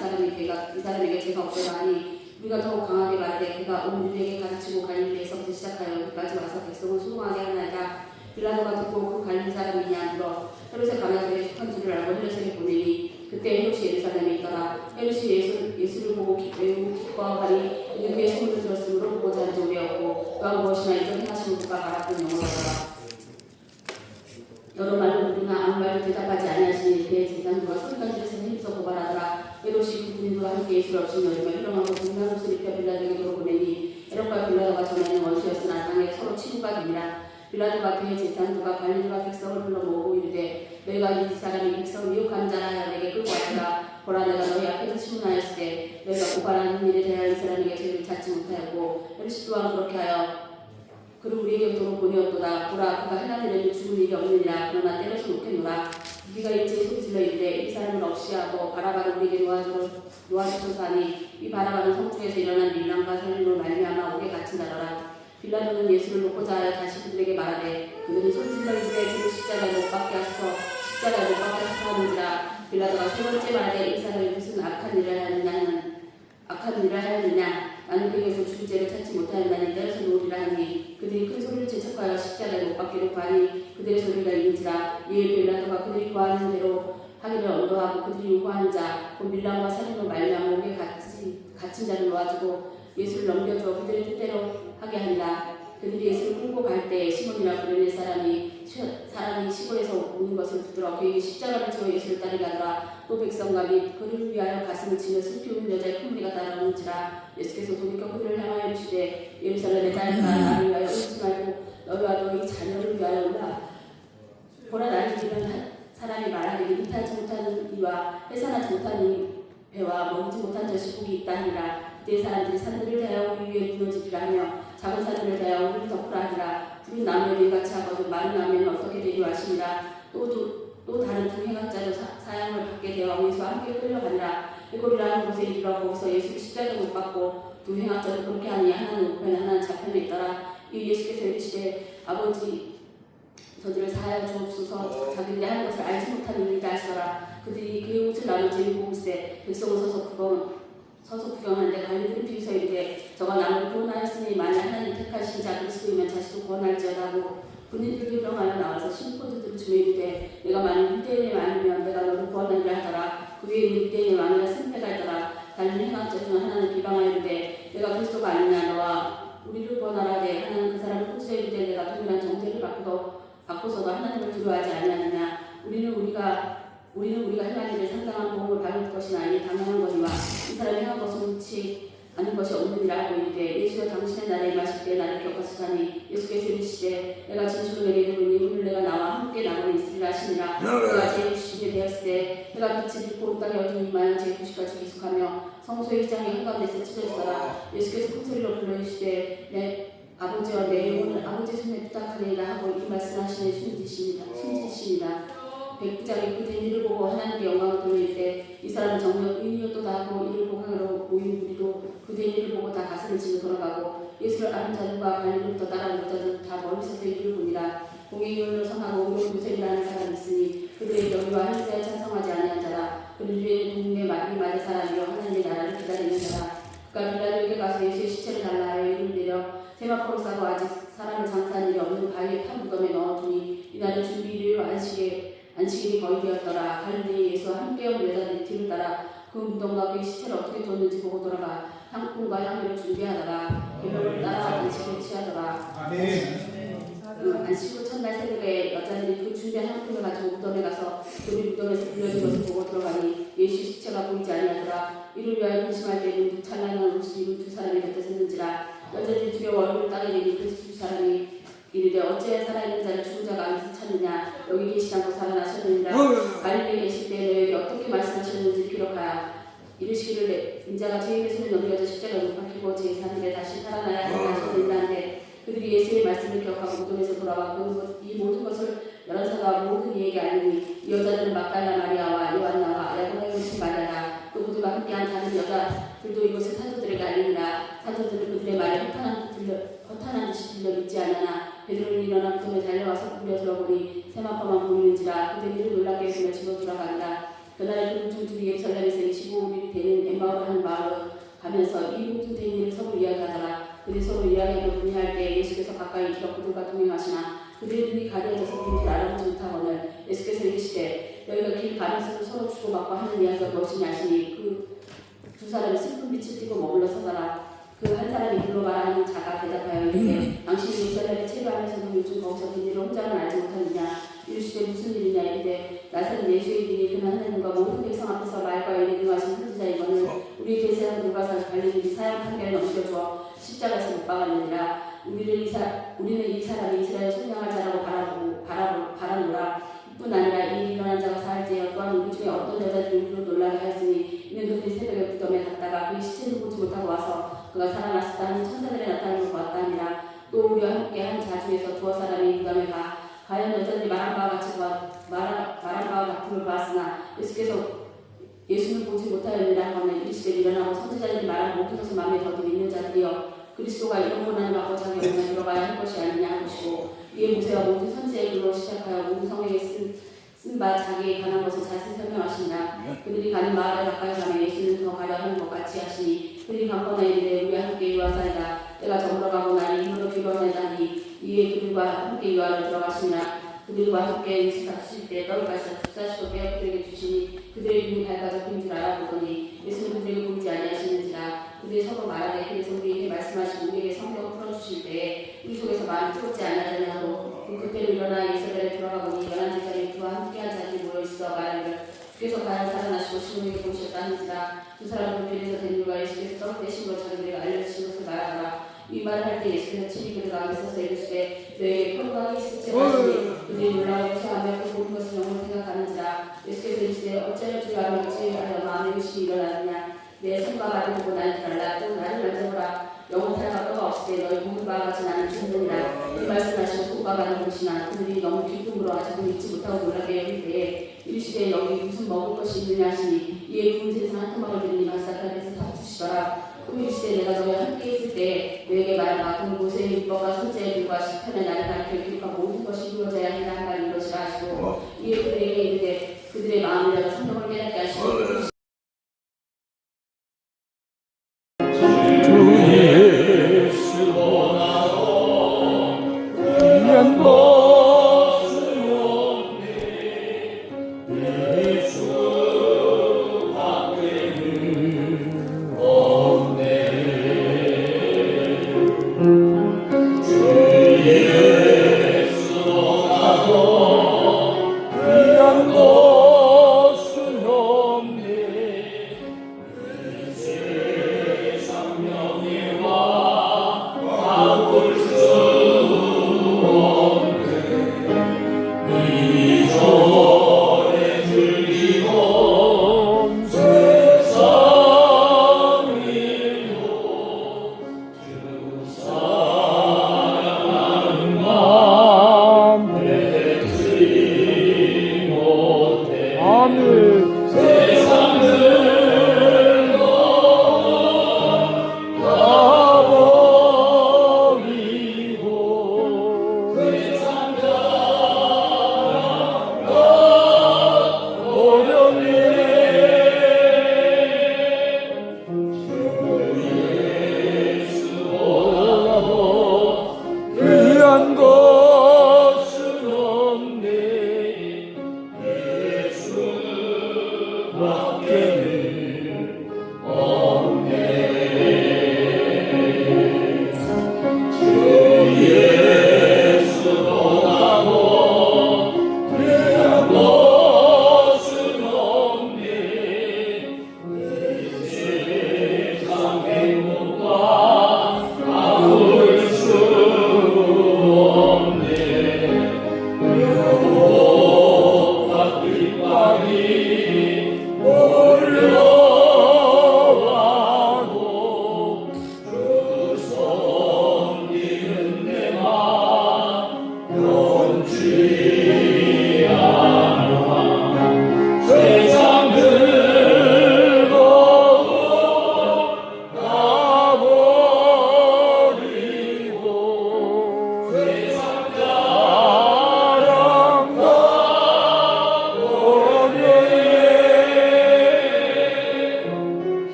사람에게 죄가 없도다 하니 우리가 더욱 강하게 말하되 그가 온 유대에게 가르치고 갈릴리에서부터 시작하여 여기까지 와서 백성을 수동하게 하나이다. 빌라도가 듣고 그 갈릴리 사람이냐 물어 헤롯에 가면 그의 속한 줄을 알고 헤롯에게 보내니 그때 헤롯이 예루살렘에 있더라. 헤롯이 예수를 보고 매우 기뻐하니 이는 그의 소문을 들었으므로 보고자 하는 적이었고 또한 무엇이나 이전 행하신 것과 말았던 영어라더라. 여러 말로 우리나 아무 말도 대답하지 아니하시니 그의 제사장들과 서기관들에서 힘써 고발하더라. 헤롯이 그들과 함께 예수를 없이 여리며 희롱하고 분명한 옷을 입혀 빌라도에게 보내니 헤롯과 빌라도가 전에는 원수였으나 당에 서로 친구가 되니라. 빌라도가 그의 제사장들과 관리들과 백성을 불러 모으고 이르되 너희가 이 사람이 백성을 미혹하는 자라 하여 내게 끌고 왔다. 보라 내가 너희 앞에서 신문하였을 때 너희가 고발하는 일에 대하여 이 사람에게 죄를 찾지 못하였고 헤롯이 또한 그렇게 하여 그를 우리에게 돌아보내었도다. 보라 그가 헤나들에도 죽을 일이 없느니라. 그러나 때려서 놓겠노라. 우리가 일제히 소리질러 이르되 이 사람을 없이 하고 바라바를 우리에게 놓아주소서 하니 이 바라바는 성중에서 일어난 밀람과 살림으로 말미암아 옥에 갇힌 자더라. 빌라도는 예수를 놓고자 하여 다시 그들에게 말하되 그들은 소리질러 이르되 그를 십자가에 못 박게 하소서 십자가에 못 박게 하소서 하는지라. 빌라도가 세 번째 말하되 이 사람이 무슨 악한 일을 하였느냐 나는 그에게서 죽을 죄를 찾지 못하였나니 때려서 놓으리라 하니 그들이 큰 소리를 재촉하여 십자가에 못 박기를 구하니 그들의 소리가 이른지라. 이에 빌라도가 그들이 구하는 대로 하기를 언도하고 그들이 요구하는 자 곧 밀람과 살인으로 말미암아 옥에 갇힌 자를 놓아주고 예수를 넘겨줘 그들의 뜻대로 하게 하니라. 그들이 예수를 끌고 갈 때 시몬이라 부르는 사람이 시골에서 오는 것을 듣더라. 그에게 십자가를 지어 예수를 따르게 하더라. 또 백성과 및 그를 위하여 가슴을 치며 슬피 우는 여자의 큰 무리가 따라오는지라. 예수께서 돌이켜 그들을 향하여 이르시되 예루살렘의 딸들아 나를 위하여 울지 말고 너희와 너희 자녀를 위하여 울라. 보라 나를 이런 사람이 말하되 일하지 못하는 이와 해산하지 못하는 배와 먹지 못한 젖이 복이 있다 하니라. 그때 사람들이 산들을 대하여 우리 위에 무너지리라 하며 작은 산들을 대하여 우리를 덮으라 하니라. 푸른 나무에 밀같이 하거든 마른 나무에는 어떻게 되리오 하시니라. 또 다른 두 행악자도 사형을 받게 되어 예수와 함께 끌려가니라. 일곱이라는 곳에 이르러 거기서 예수를 십자가에 못 박고 두 행악자도 그렇게 하니 하나는 우편에 하나는 좌편에 있더라. 이 예수께서 이르시되 아버지 저들을 사하여 주옵소서 자기들이 하는 것을 알지 못하는 일이다 하시더라. 그들이 그의 옷을 나눠 재미고 글쎄 백성은 서서 구경하는데 관리들은 비웃어 이르되 저가 남을 구원하였으니 만일 하나님 택하신 자 그리스도이면 자신도 구원할지어다 하고 군인들도 일어나여 나와서 신포도들을 주며 이르되 내가 만일 유대인의 왕이면 내가 너를 구원하리라 하더라. 그 위에 있는 유대인의 왕이라 승패가 있더라. 다른 행악자 중 하나는 비방하여 이르되 내가 그리스도가 아니냐 너와 우리를 구원하라 하되 하나는 그 사람을 호소해 이르되 내가 동일한 정죄를 받고서도 하나님을 두려워하지 아니하느냐. 우리는 우리가 행한 일에 상당한 보험을 받을 것이 아니 당연한 거니와 이 사람이 행한 것은 옳지 않은 것이 없느니라 하고 이르되 예수여 당신의 날에 임하실 때 나를 격하소서하니 예수께서 이르시되 내가 진실로 내게 이르노니 오늘 내가 나와 함께 나무에 있으리라 하시니라. 그가 제90이 되었을 때 해가 빛이 비고 땅에 어둠이 임하여 제90까지 계속하며 성소의 휘장이 한가운데서 찢어지더라. 예수께서 큰 소리로 불러이르시되 내 아버지와 내 영혼을 아버지 손에 부탁하리이다 하고 이 말씀하시니 숨지시니라. 백부장이 그 된 일을 보고 하나님께 영광을 돌릴 때 이 사람은 정녕 의인이었도다 하고 이를 보강으로 모인 무리도 그 된 일을 보고 다 가슴을 치며 돌아가고 예수를 아는 자들과 관리로부터 따라온 자들은 다 멀리서서 이를 보니라. 공의교훈을 성하고 의로운 요셉이라는 사람이 있으니 그들의 여기와 행사에 찬성하지 아니한 자라. 그를 위에는 동네 말이 많은 사람이요 하나님의 나라를 기다리는 자라. 그가 빌라도에게 가서 예수의 시체를 달라 하여 이를 내려 세마포로 싸고 아직 사람을 장사한 일이 없는 바위에 판 무덤에 넣어두니 이날은 준비일로 안식일이 거의 되었더라. 갈릴리에 예수와 함께 온 여자들이 뒤를 따라 그 무덤과 그의 시체를 어떻게 뒀는지 보고 돌아가 향품과 향유를 준비하다가 계명을 따라 안식을 취하더라. 안식 후 첫날 새벽에 여자들이 그 준비한 향품을 가지고 무덤에 가서 그들이 무덤에서 불려진 것을 보고 들어가니 예수의 시체가 보이지 아니하더라. 이를 위하여 근심할 때는 찬란한 옷을 입은 두 사람이 곁에 섰는지라. 여자들이 두려워 얼굴을 따르니 그 두 사람이 이르되 어찌하여 살아있는 자를 죽은 자가 어디서 찾느냐. 여기 계시지 않고 살아나셨느니라. 갈릴리에 계실 때 너에게 어떻게 말씀하셨는지 기록하여 이르시기를 인자가 죄인의 손에 넘겨져 십자가에 못 박히고 제3일에 다시 살아나야 한다 하시는데 그들이 예수의 말씀을 기억하고 무덤에서 돌아와 이 모든 것을 여론사가 모든 이에게 알리니 이 여자들은 막달라 마리아와 요한나와 야고보의 친 마리아라 또 그들과 함께한 다른 여자들도 이것을 사도들에게 알리니라. 사도들은 그들의 말에 허탄한 듯이 들려 믿지 않으나 베드로는 일어나 무덤에 달려와서 꾸려 들어보니 세마포만 보이는지라. 그들이 이를 놀랍게 여기며 집으로 돌아가니라. 그날 그들 중 둘이 예루살렘에서 25일이 되는 엠마오를 하는 마을로 가면서 이 모든 된 일을 서로 이야기하더라. 그들이 서로 이야기하고 논의할 때 예수께서 가까이 들어 그들과 동행하시나 그들의 눈이 가려져서 그들을 알아보지 못하거늘 예수께서 이르시되 너희가 길 가면서도 서로 주고받고 하는 이야기가 무엇이냐 하시니 그 두 사람이 슬픈 빛을 띠고 머물러 서더라. 그 한 사람이 불러 말하는 자가 대답하여 이르되 당신이 예루살렘에 체류하면서도 요즘 거기서 된 일을 혼자는 알지 못하느냐. 이르시되 무슨 일이냐. 이르되 나사렛 예수의 이름이 그는 하나님과 모든 백성 앞에서 말과 일에 능하신 선지자이거늘 우리 대세사들과 갈릴리 사형 판결을 넘겨주어 십자가에서 못 박았느니라. 우리는 이 사람이 이스라엘 속량할 자라고 바라노라. 뿐 아니라 이 일어난 자가 사흘째여 또한 우리 중에 어떤 여자들이 우리로 놀라게 하였으니 이는 그들이 새벽에 무덤에 갔다가 그의 시체를 보지 못하고 와서 그가 살아났었다 하는 천사들의 나타남을 보았다 하니라. 또 우리와 함께 한 자 중에서 두어 사람이 무덤에 과연 여자들이 말한 바와 같음을 보았으나 예수는 보지 못하였느라 하면 이르시되 일어나고 선지자들이 말한 모든 것을 마음에 더디 믿는 자들이여 그리스도가 이런 고난을 받고 자기 영광에 들어가야 할 것이 아니냐 하시고 이에 모세가 모든 선지의 글로 시작하여 모든 성경에 쓴 바 자기의 관한 것을 자세히 설명하시니라. 그들이 가는 마을에 가까이 가면 예수는 더 가려 하는 것 같이 하시니 그들이 강권하여 이르되 우리와 함께 유하사이다. 때가 저물어가고 나니 힘으로 비워내다니 이에 그들과 함께 유하로 들어가시니라. 그들과 함께 음식 잡수실 때 떡을 가시사 축사시고 빼어 그들에게 주시니 그들의 눈이 밝아져 빈 줄 알아보더니 예수는 그들에게 보이지 아니하시는지라. 그들이 서로 말하되 그래서 우리에게 말씀하시고 우리에게 성경을 풀어주실 때에 우리 속에서 마음이 풀었지 않았느냐고. 그때로 일어나 예루살렘에 돌아가보니 열한 제자들이 그와 함께한 자들이 모여있어 말하기를 주께서 과연 살아나시고 시몬에게 보셨다 하는지라. 두 사람은 별에서 된 이유가 예수께서 떡 대신 걸 자기들에게 알려주신 것을 말하더라. 이 말을 할 때 예수께서 친히 그들 가운데 서서 이르시되 너에게 평강이 있을지 하시니 그들이 놀라워 용서하며 그 모든 것을 영으로 생각하는지라. 예수께서 이르시되 어찌하여 주의 마음이 어찌하여 마음의 의심이 일어나느냐. 내 손과 발을 보고 나를 달라 또 나를 만져보라. 영혼 사랑과 뼈가 없을 때 너희 보는 바와 같이 나는 죽느니라. 이 말씀하시고 손과 발을 보시나 그들이 너무 기쁨으로 아직도 믿지 못하고 놀라게 여길 때에 이르시되 여기 무슨 먹을 것이 있느냐 하시니 이에 구운 생선 한 토막을 들으니 마사카에서 사주시더라. 또 이르시되 내가 너희와 함께 있을 때 너에게 말하라. 그 모세의 율법과 선지자의 글과 시편에 나를 가르쳐 기록한 모든 것이 이루어져야 한다 한 말이 이것이라 하시고 이에 그들에게 이르되 그들의 마음을 내가 성경을 깨닫게 하시고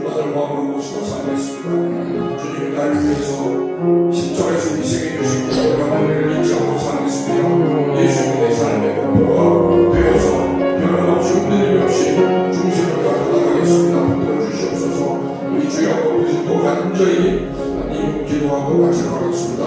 주님만을 마음으로 모시고 살겠습니다. 주님이 나를 위해서 십자가에서 희생해 주시고 내가 너희를 잊지 않고 살겠습니다. 예수님이 내 삶의 목표가 되어서 변함없이 흔들림 없이 중심을 갖고 나가겠습니다. 흔들어 주시옵소서. 우리 주여 아버지도 간절히 하나님 기도하고 약속하겠습니다.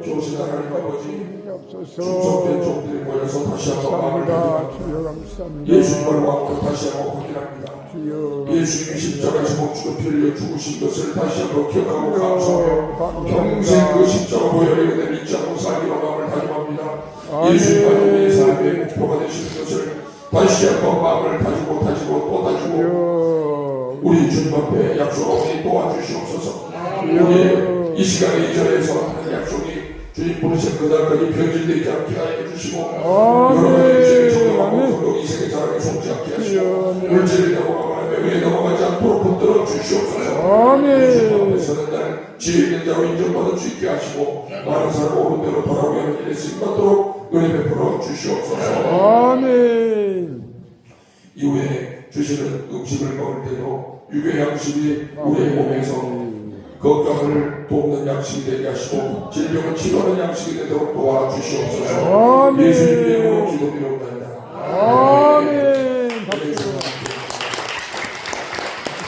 좋으신 하나님 아버지, 충성된 종들이 모여서 다시 한번 마음을 다잡습니다. 예수님을 마음으로 다시 한번 확인합니다. 예수님이 십자가에서 목숨을 빌려 죽으신 것을 다시 한번 기억하고 감사하며 평생 그 십자가 보혈의 은혜를 잊지 않고 살기로 마음을 다짐합니다. 예수님과 우리의 삶의 목표가 되시는 것을 다시 한번 마음을 다지고 또 다지고 우리 주님 앞에 약속하오니 도와주시옵소서. 우리의 이 시간에 이 자리에서 하는 약속이 주님 부르신 그날까지 변질되지 않게 하여 주시고 여러분의 인생을 정하고 이 세계 자랑에 속지 않게 하시고 물질을 넘어가며 외에 넘어가지 않도록 붙들어 주시옵소서. 서는 날 지혜 있는 자로 인정받을 수 있게 하시고 많은 사람 옳은 대로 돌아오게 하는 일에 쓰임받도록 은혜 베풀어 주시옵소서. 이후에 주시는 음식을 먹을 때도 유괴 양식이 우리의 몸에서 건강을 돕는 양식이 되게 하시고 질병을 치료하는 양식이 되도록 도와주시옵소서. 예수님 이름으로 기도드리옵나이다. 아멘. 박수.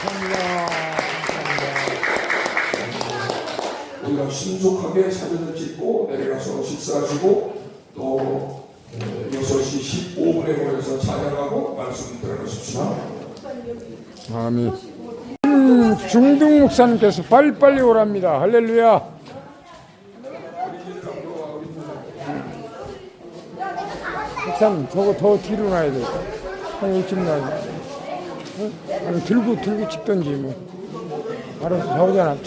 감사합니다. 우리가 신속하게 사진을 찍고 내려가서 식사하시고 또 6시 15분에 모여서 찬양하고 말씀 들어가십시다. 아멘. 중등 목사님께서 빨리빨리 오랍니다. 할렐루야. 목사님 저거 더 뒤로 놔야 돼. 한 이쯤 놔야 돼. 아니 들고 찍던지 뭐. 알아서 잡으잖아.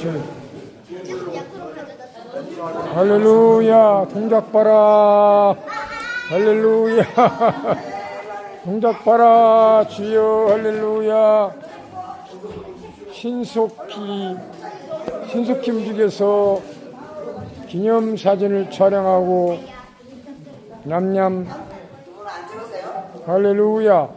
할렐루야. 동작 봐라. 할렐루야. 동작 봐라. 주여. 할렐루야. 신속히 움직여서 기념사진을 촬영하고 냠냠 할렐루야.